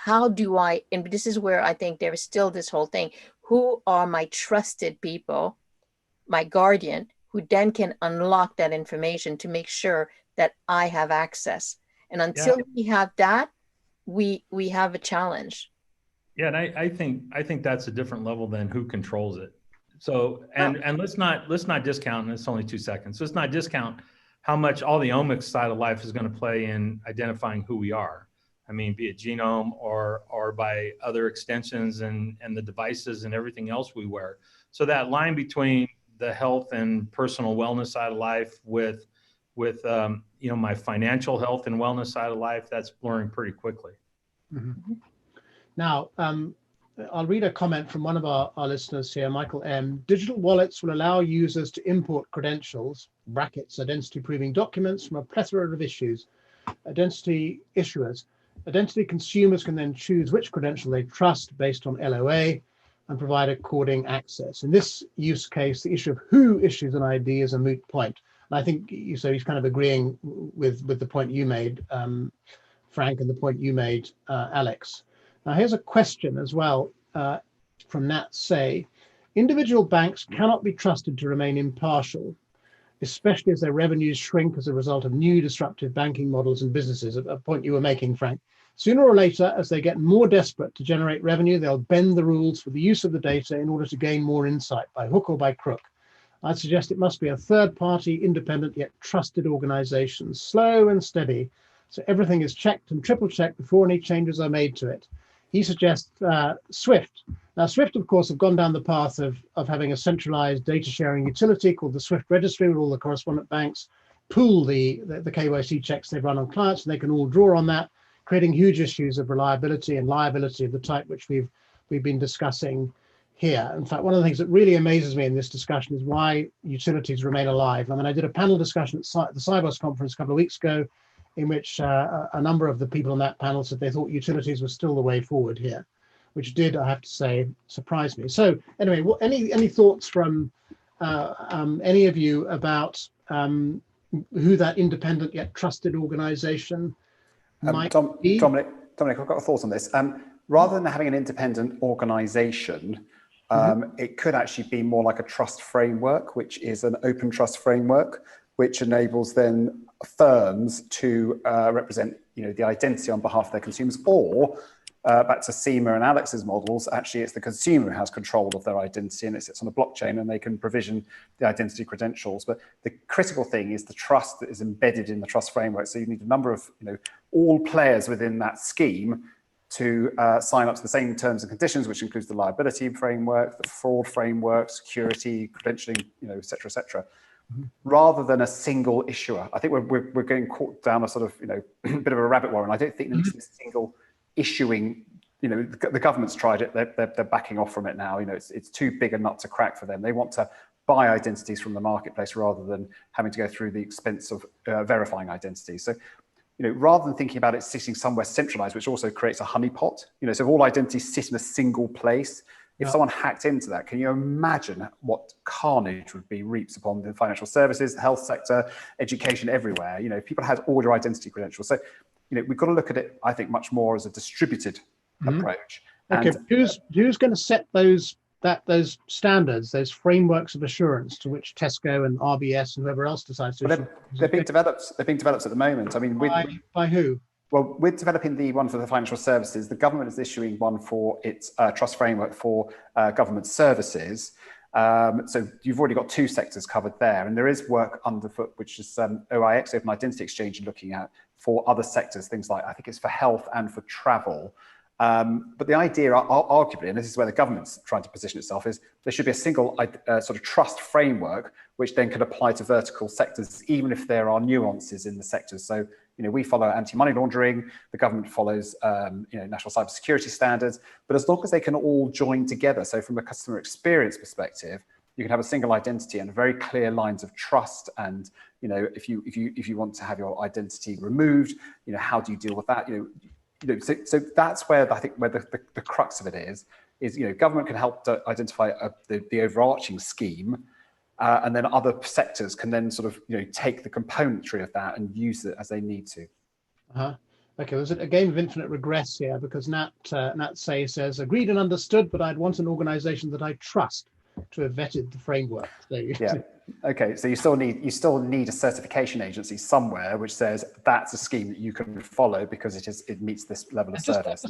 how do I, and this is where I think there is still this whole thing, who are my trusted people, my guardian, who then can unlock that information to make sure that I have access. And until we have that, we have a challenge. Yeah, and I think that's a different level than who controls it. So and let's not discount, and it's only 2 seconds. Let's not discount how much all the omics side of life is going to play in identifying who we are. I mean, be it genome or by other extensions and the devices and everything else we wear. So that line between the health and personal wellness side of life with my financial health and wellness side of life, that's blurring pretty quickly. Now, I'll read a comment from one of our listeners here, Michael M. Digital wallets will allow users to import credentials, brackets, identity proving documents from a plethora of issues. Identity issuers. Identity consumers can then choose which credential they trust based on LOA and provide according access. In this use case, the issue of who issues an ID is a moot point. And I think he's kind of agreeing with the point you made, Frank, and the point you made, Alex. Now, here's a question as well from Nat Say. Individual banks cannot be trusted to remain impartial, especially as their revenues shrink as a result of new disruptive banking models and businesses, a point you were making, Frank. Sooner or later, as they get more desperate to generate revenue, they'll bend the rules for the use of the data in order to gain more insight by hook or by crook. I'd suggest it must be a third-party, independent yet trusted organization, slow and steady, so everything is checked and triple-checked before any changes are made to it. He suggests SWIFT. Now, SWIFT, of course, have gone down the path of having a centralized data sharing utility called the SWIFT registry, where all the correspondent banks pool the KYC checks they've run on clients, and they can all draw on that, creating huge issues of reliability and liability of the type which we've been discussing here. In fact, one of the things that really amazes me in this discussion is why utilities remain alive. I mean, I did a panel discussion at the Cybos conference a couple of weeks ago, in which a number of the people on that panel said they thought utilities were still the way forward here, which did, I have to say, surprise me. So anyway, any thoughts from any of you about who that independent yet trusted organization might be? Dominic, I've got a thought on this. Rather than having an independent organization, it could actually be more like a trust framework, which is an open trust framework, which enables then firms to represent, the identity on behalf of their consumers, or back to Seema and Alex's models, actually it's the consumer who has control of their identity and it sits on a blockchain and they can provision the identity credentials. But the critical thing is the trust that is embedded in the trust framework. So you need a number of, all players within that scheme to sign up to the same terms and conditions, which includes the liability framework, the fraud framework, security, credentialing, et cetera, et cetera. Rather than a single issuer. I think we're getting caught down a sort of, bit of a rabbit warren. I don't think there needs to be a single issuing, the government's tried it, they're backing off from it now. It's too big a nut to crack for them. They want to buy identities from the marketplace rather than having to go through the expense of verifying identities. So, rather than thinking about it sitting somewhere centralized, which also creates a honeypot, so if all identities sit in a single place, if someone hacked into that, can you imagine what carnage would be reaped upon the financial services, the health sector, education, everywhere? If people had all your identity credentials. So, we've got to look at it, I think, much more as a distributed approach. Okay, And, who's going to set those standards, those frameworks of assurance to which Tesco and RBS and whoever else decides to issue? they're being developed. They're being developed at the moment. I mean, by who? Well, we're developing the one for the financial services. The government is issuing one for its trust framework for government services. So you've already got two sectors covered there, and there is work underfoot, which is OIX, Open Identity Exchange, looking at for other sectors, things like, I think it's for health and for travel. But the idea, arguably, and this is where the government's trying to position itself, is there should be a single sort of trust framework, which then can apply to vertical sectors, even if there are nuances in the sectors. So, we follow anti-money laundering, the government follows, national cybersecurity standards, but as long as they can all join together, so from a customer experience perspective, you can have a single identity and very clear lines of trust. And, if you want to have your identity removed, how do you deal with that? So that's where I think where the crux of it is government can help to identify the overarching scheme, and then other sectors can then sort of take the componentry of that and use it as they need to. Okay, there's a game of infinite regress here, because Nat says agreed and understood, but I'd want an organisation that I trust to have vetted the framework. Yeah. Okay, so you still need a certification agency somewhere which says that's a scheme that you can follow because it meets this level of service.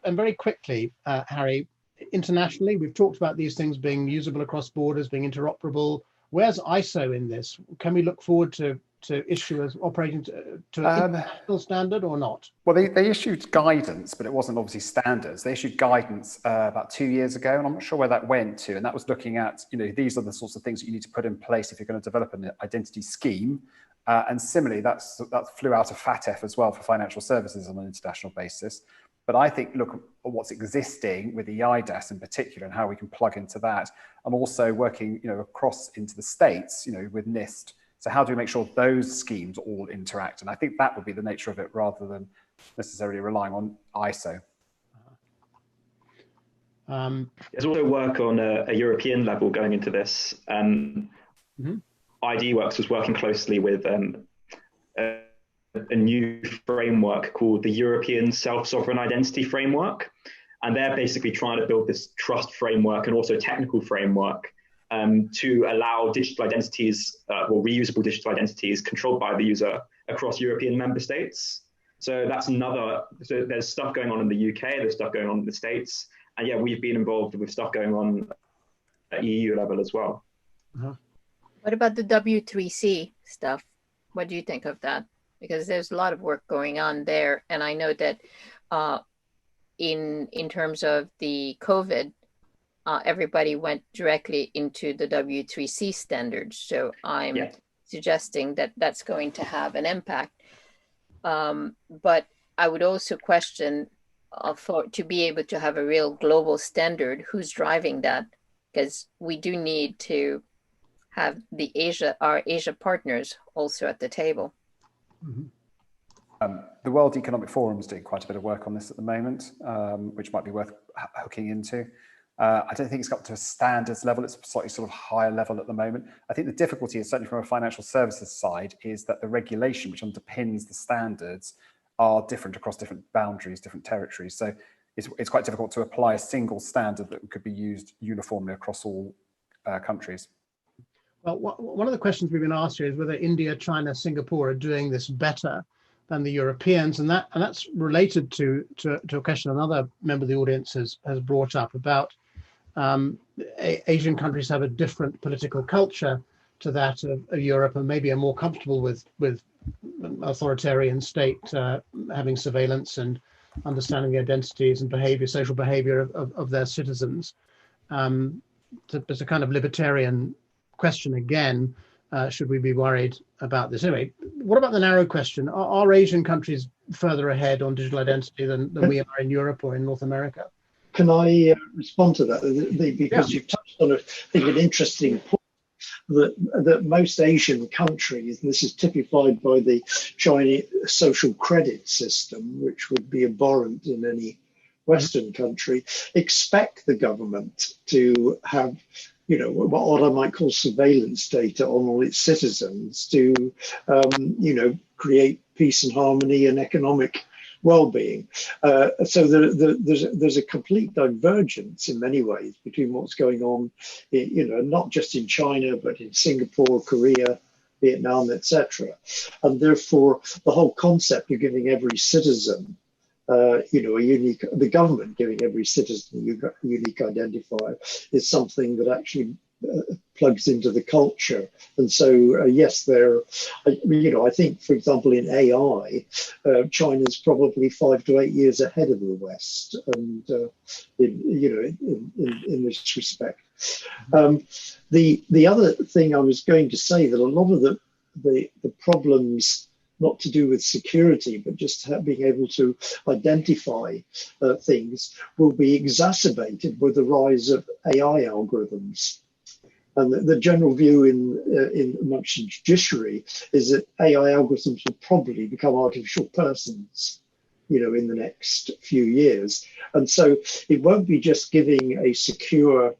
Very quickly, Harry, internationally, we've talked about these things being usable across borders, being interoperable. Where's ISO in this? Can we look forward to issuers operating to an international standard or not? Well, they issued guidance, but it wasn't obviously standards. They issued guidance about 2 years ago, and I'm not sure where that went to. And that was looking at, these are the sorts of things that you need to put in place if you're going to develop an identity scheme. And similarly, that flew out of FATF as well for financial services on an international basis. But I think, look at what's existing with the EIDAS in particular and how we can plug into that, and also working, across into the States, with NIST. So how do we make sure those schemes all interact? And I think that would be the nature of it rather than necessarily relying on ISO. There's also work on a European level going into this. IDWorks was working closely with a new framework called the European Self-Sovereign Identity Framework. And they're basically trying to build this trust framework and also technical framework to allow digital identities or reusable digital identities controlled by the user across European member states. So that's so there's stuff going on in the UK, there's stuff going on in the States. And yeah, we've been involved with stuff going on at EU level as well. What about the W3C stuff? What do you think of that? Because there's a lot of work going on there. And I know that in terms of the COVID, everybody went directly into the W3C standards. So I'm suggesting that that's going to have an impact. But I would also question to be able to have a real global standard, who's driving that? Because we do need to have our Asia partners also at the table. The World Economic Forum is doing quite a bit of work on this at the moment, which might be worth hooking into. I don't think it's got to a standards level. It's a slightly sort of higher level at the moment. I think the difficulty is, certainly from a financial services side, is that the regulation which underpins the standards are different across different boundaries, different territories. So it's quite difficult to apply a single standard that could be used uniformly across all countries. Well, one of the questions we've been asked here is whether India, China, Singapore are doing this better than the Europeans, and that's related to a question another member of the audience has brought up about Asian countries have a different political culture to that of Europe, and maybe are more comfortable with authoritarian state having surveillance and understanding the identities and social behavior of their citizens. It's a kind of libertarian question again. should we be worried about this? Anyway, what about the narrow question? Are Asian countries further ahead on digital identity than we are in Europe or in North America? Can I respond to that? Because you've touched on, I think, an interesting point. That most Asian countries, and this is typified by the Chinese social credit system, which would be abhorrent in any Western country, expect the government to have, what I might call surveillance data on all its citizens to, create peace and harmony and economic well-being. So there's a complete divergence in many ways between what's going on, not just in China, but in Singapore, Korea, Vietnam, etc. And therefore, the whole concept of giving every citizen, the government giving every citizen a unique identifier is something that actually plugs into the culture. And so, yes, I think, for example, in AI, China's probably 5 to 8 years ahead of the West, and in this respect. The other thing I was going to say, that a lot of the problems, not to do with security, but just being able to identify things, will be exacerbated with the rise of AI algorithms. And the general view in amongst the judiciary is that AI algorithms will probably become artificial persons, in the next few years. And so it won't be just giving a secure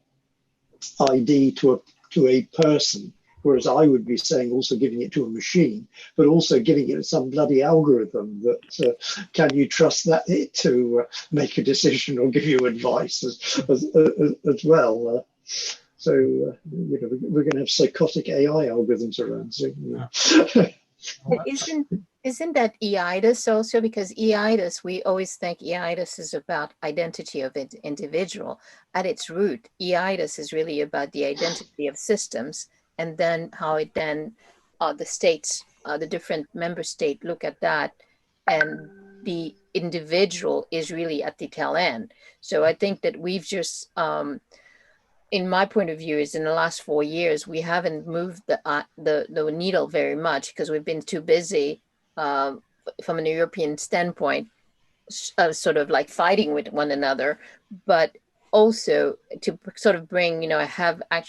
ID to a person, whereas I would be saying also giving it to a machine, but also giving it some bloody algorithm that can you trust that it to make a decision or give you advice as well. So, we're going to have psychotic AI algorithms around soon. Isn't that EIDAS also? Because EIDAS, we always think EIDAS is about identity of an individual. At its root, EIDAS is really about the identity of systems, and then how it then the states, the different member state look at that, and the individual is really at the tail end. So I think that we've just in my point of view, is in the last 4 years, we haven't moved the needle very much because we've been too busy from an European standpoint, sort of like fighting with one another, but also to sort of bring, I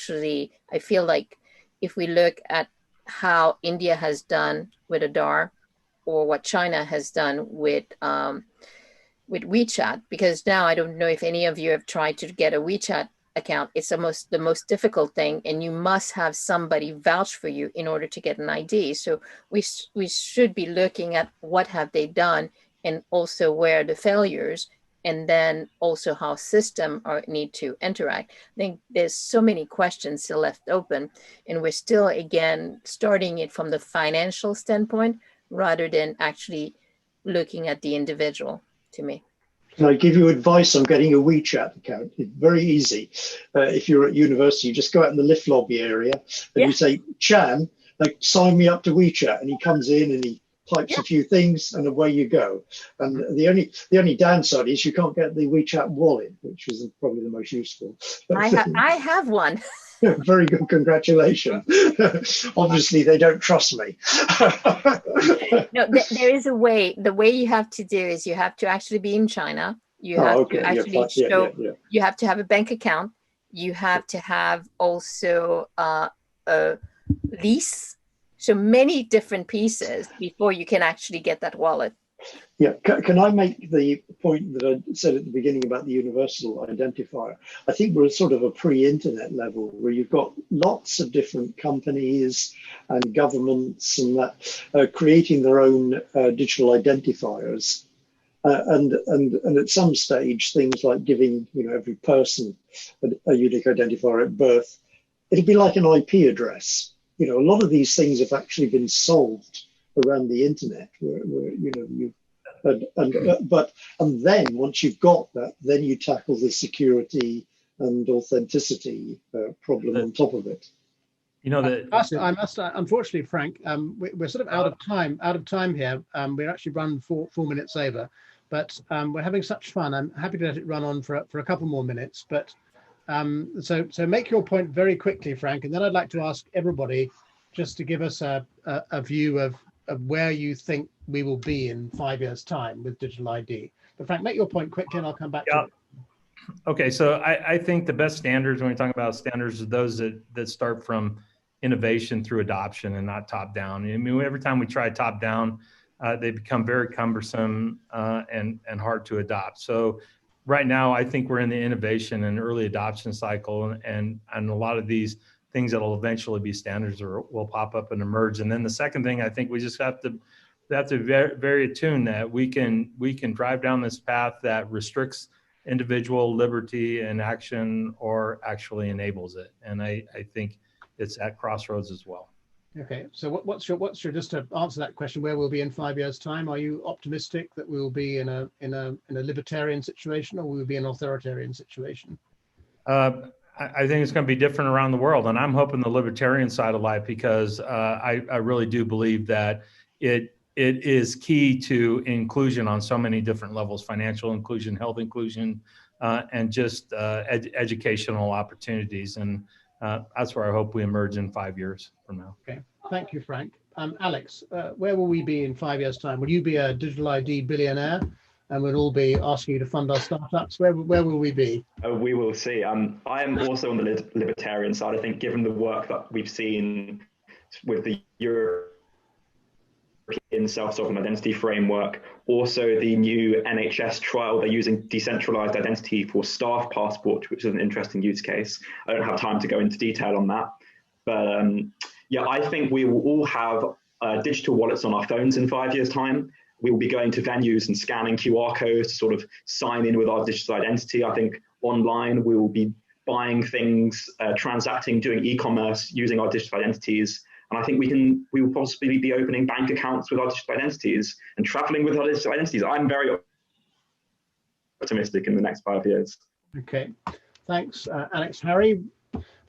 feel like if we look at how India has done with Aadhaar, or what China has done with WeChat, because now I don't know if any of you have tried to get a WeChat account. It's the most difficult thing, and you must have somebody vouch for you in order to get an ID. So we should be looking at what have they done, and also where are the failures, and then also how systems need to interact. I think there's so many questions still left open, and we're still, again, starting it from the financial standpoint rather than actually looking at the individual, to me. Can I give you advice on getting a WeChat account? It's very easy. If you're at university, you just go out in the lift lobby area and you say, Chan, sign me up to WeChat. And he comes in and he types a few things and away you go. And the only downside is you can't get the WeChat wallet, which is probably the most useful. I have one. Very good, congratulations. Obviously, they don't trust me. No, there is a way. The way you have to do is you have to actually be in China. You have to actually show. You have to have a bank account. You have to have also a lease. So many different pieces before you can actually get that wallet. Yeah, can I make the point that I said at the beginning about the universal identifier? I think we're sort of a pre-internet level where you've got lots of different companies and governments and that creating their own digital identifiers. And at some stage, things like giving every person a unique identifier at birth, it'll be like an IP address. A lot of these things have actually been solved around the internet, where and then once you've got that, then you tackle the security and authenticity problem on top of it. I must unfortunately, Frank, we're sort of out of time here. We're actually run 4 minutes over, but we're having such fun. I'm happy to let it run on for a couple more minutes, but so make your point very quickly, Frank, and then I'd like to ask everybody just to give us a view of where you think we will be in 5 years' time with digital ID. But Frank, make your point quickly and I'll come back to it. Okay, so I think the best standards when we talk about standards are those that start from innovation through adoption and not top down. I mean, every time we try top down, they become very cumbersome and hard to adopt. So right now, I think we're in the innovation and early adoption cycle, and a lot of these things that will eventually be standards will pop up and emerge. And then the second thing, I think we just have to be very attuned that we can drive down this path that restricts individual liberty and action or actually enables it. And I think it's at crossroads as well. Okay, so what's your just to answer that question, where we'll be in 5 years' time? Are you optimistic that we will be in a libertarian situation, or will we be an authoritarian situation? I think it's going to be different around the world, and I'm hoping the libertarian side of life, because I really do believe that it is key to inclusion on so many different levels: financial inclusion, health inclusion, and just educational opportunities. And that's where I hope we emerge in 5 years from now. Okay, thank you, Frank. Alex, where will we be in 5 years' time? Will you be a digital ID billionaire, and we'll all be asking you to fund our startups? Where will we be? We will see. I am also on the libertarian side. I think, given the work that we've seen with the European self-sovereign identity framework, also the new NHS trial, they're using decentralized identity for staff passport, which is an interesting use case. I don't have time to go into detail on that, but yeah, I think we will all have digital wallets on our phones in 5 years' time. We will be going to venues and scanning QR codes to sort of sign in with our digital identity. I think online we will be buying things, transacting, doing e-commerce using our digital identities. And I think we will possibly be opening bank accounts with our digital identities and traveling with our digital identities. I'm very optimistic in the next 5 years. Okay, thanks, Alex. Harry,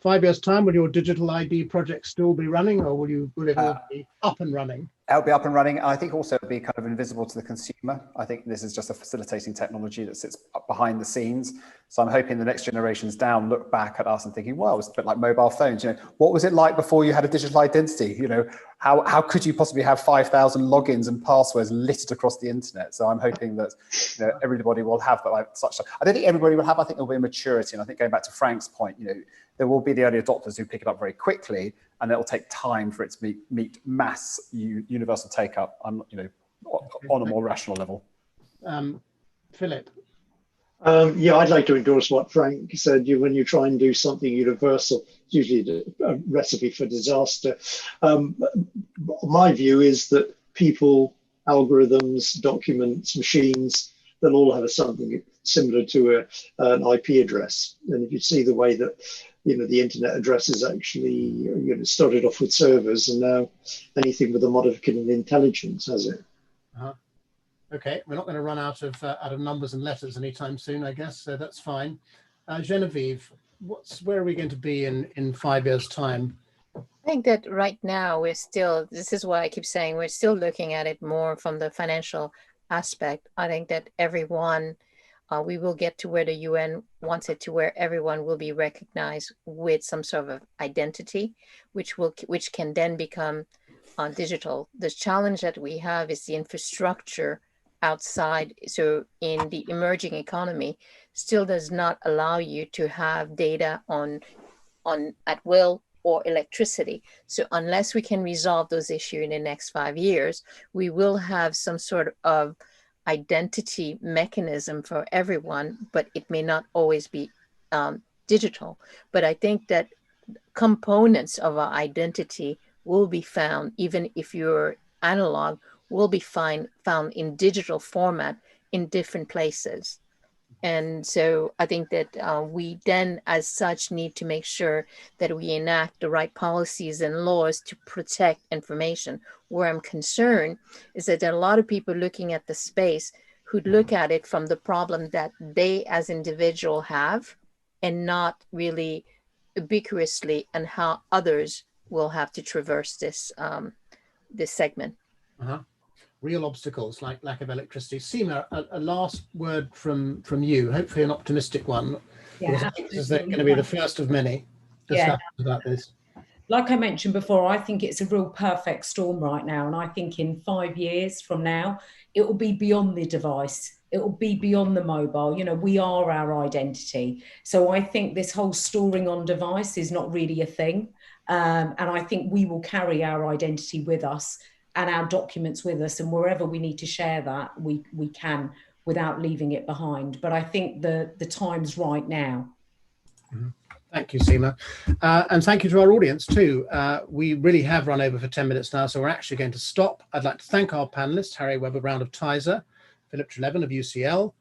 5 years' time, will your digital ID project still be running, or will it all be up and running? It'll be up and running. I think also it'll be kind of invisible to the consumer. I think this is just a facilitating technology that sits up behind the scenes. So I'm hoping the next generations down look back at us and thinking, well, it's a bit like mobile phones. You know, what was it like before you had a digital identity? You know, how could you possibly have 5,000 logins and passwords littered across the internet? So I'm hoping that, you know, everybody will have that, like such. I don't think everybody will have. I think there'll be a maturity, and I think going back to Frank's point, you know, there will be the early adopters who pick it up very quickly, and it'll take time for it to meet mass universal take-up, you know, on a more rational level. Philip. Yeah, I'd like to endorse what Frank said. When you try and do something universal, it's usually a recipe for disaster. My view is that people, algorithms, documents, machines, they'll all have something similar to an IP address. And if you see the way that, you know, the internet address is actually, you know, started off with servers, and now anything with a modicum of intelligence has it. Okay, we're not going to run out of numbers and letters anytime soon, I guess. So that's fine. Genevieve, where are we going to be in 5 years' time? I think that right now this is why I keep saying we're still looking at it more from the financial aspect. I think that everyone, we will get to where the UN wants it to, where everyone will be recognized with some sort of identity, which can then become digital. The challenge that we have is the infrastructure outside. So in the emerging economy, still does not allow you to have data on at will or electricity. So unless we can resolve those issues in the next 5 years, we will have some sort of identity mechanism for everyone, but it may not always be digital. But I think that components of our identity will be found, even if you're analog, will be found in digital format in different places. And so I think that we then as such need to make sure that we enact the right policies and laws to protect information. Where I'm concerned is that there are a lot of people looking at the space who look at it from the problem that they as individual have, and not really ubiquitously and how others will have to traverse this segment. Real obstacles like lack of electricity. Seema, a last word from you, hopefully an optimistic one. Yeah, I think this is going to be the first of many discussions about this. like I mentioned before, I think it's a real perfect storm right now. And I think in 5 years from now, it will be beyond the device. It will be beyond the mobile. You know, we are our identity. So I think this whole storing on device is not really a thing. And I think we will carry our identity with us and our documents with us. And wherever we need to share that, we can without leaving it behind. But I think the time's right now. Mm-hmm. Thank you, Seema. And thank you to our audience too. We really have run over for 10 minutes now, so we're actually going to stop. I'd like to thank our panelists, Harry Webber-Brown of Tizer, Philip Trelevan of UCL,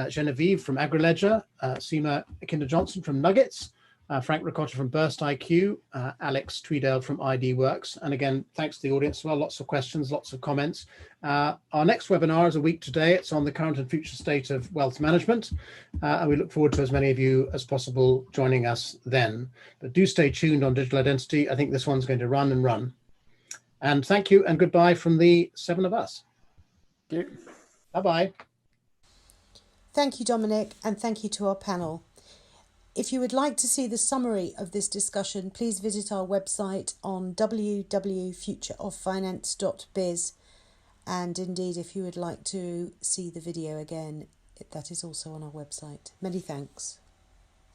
Genevieve from AgriLedger, Seema Kinder-Johnson from Nuggets, Frank Ricotta from Burst IQ, Alex Tweedale from ID Works. And again, thanks to the audience as well. Lots of questions, lots of comments. Our next webinar is a week today. It's on the current and future state of wealth management. And we look forward to as many of you as possible joining us then. But do stay tuned on digital identity. I think this one's going to run and run. And thank you and goodbye from the 7 of us. Thank you. Bye-bye. Thank you, Dominic, and thank you to our panel. If you would like to see the summary of this discussion, please visit our website on www.futureoffinance.biz. And indeed, if you would like to see the video again, that is also on our website. Many thanks.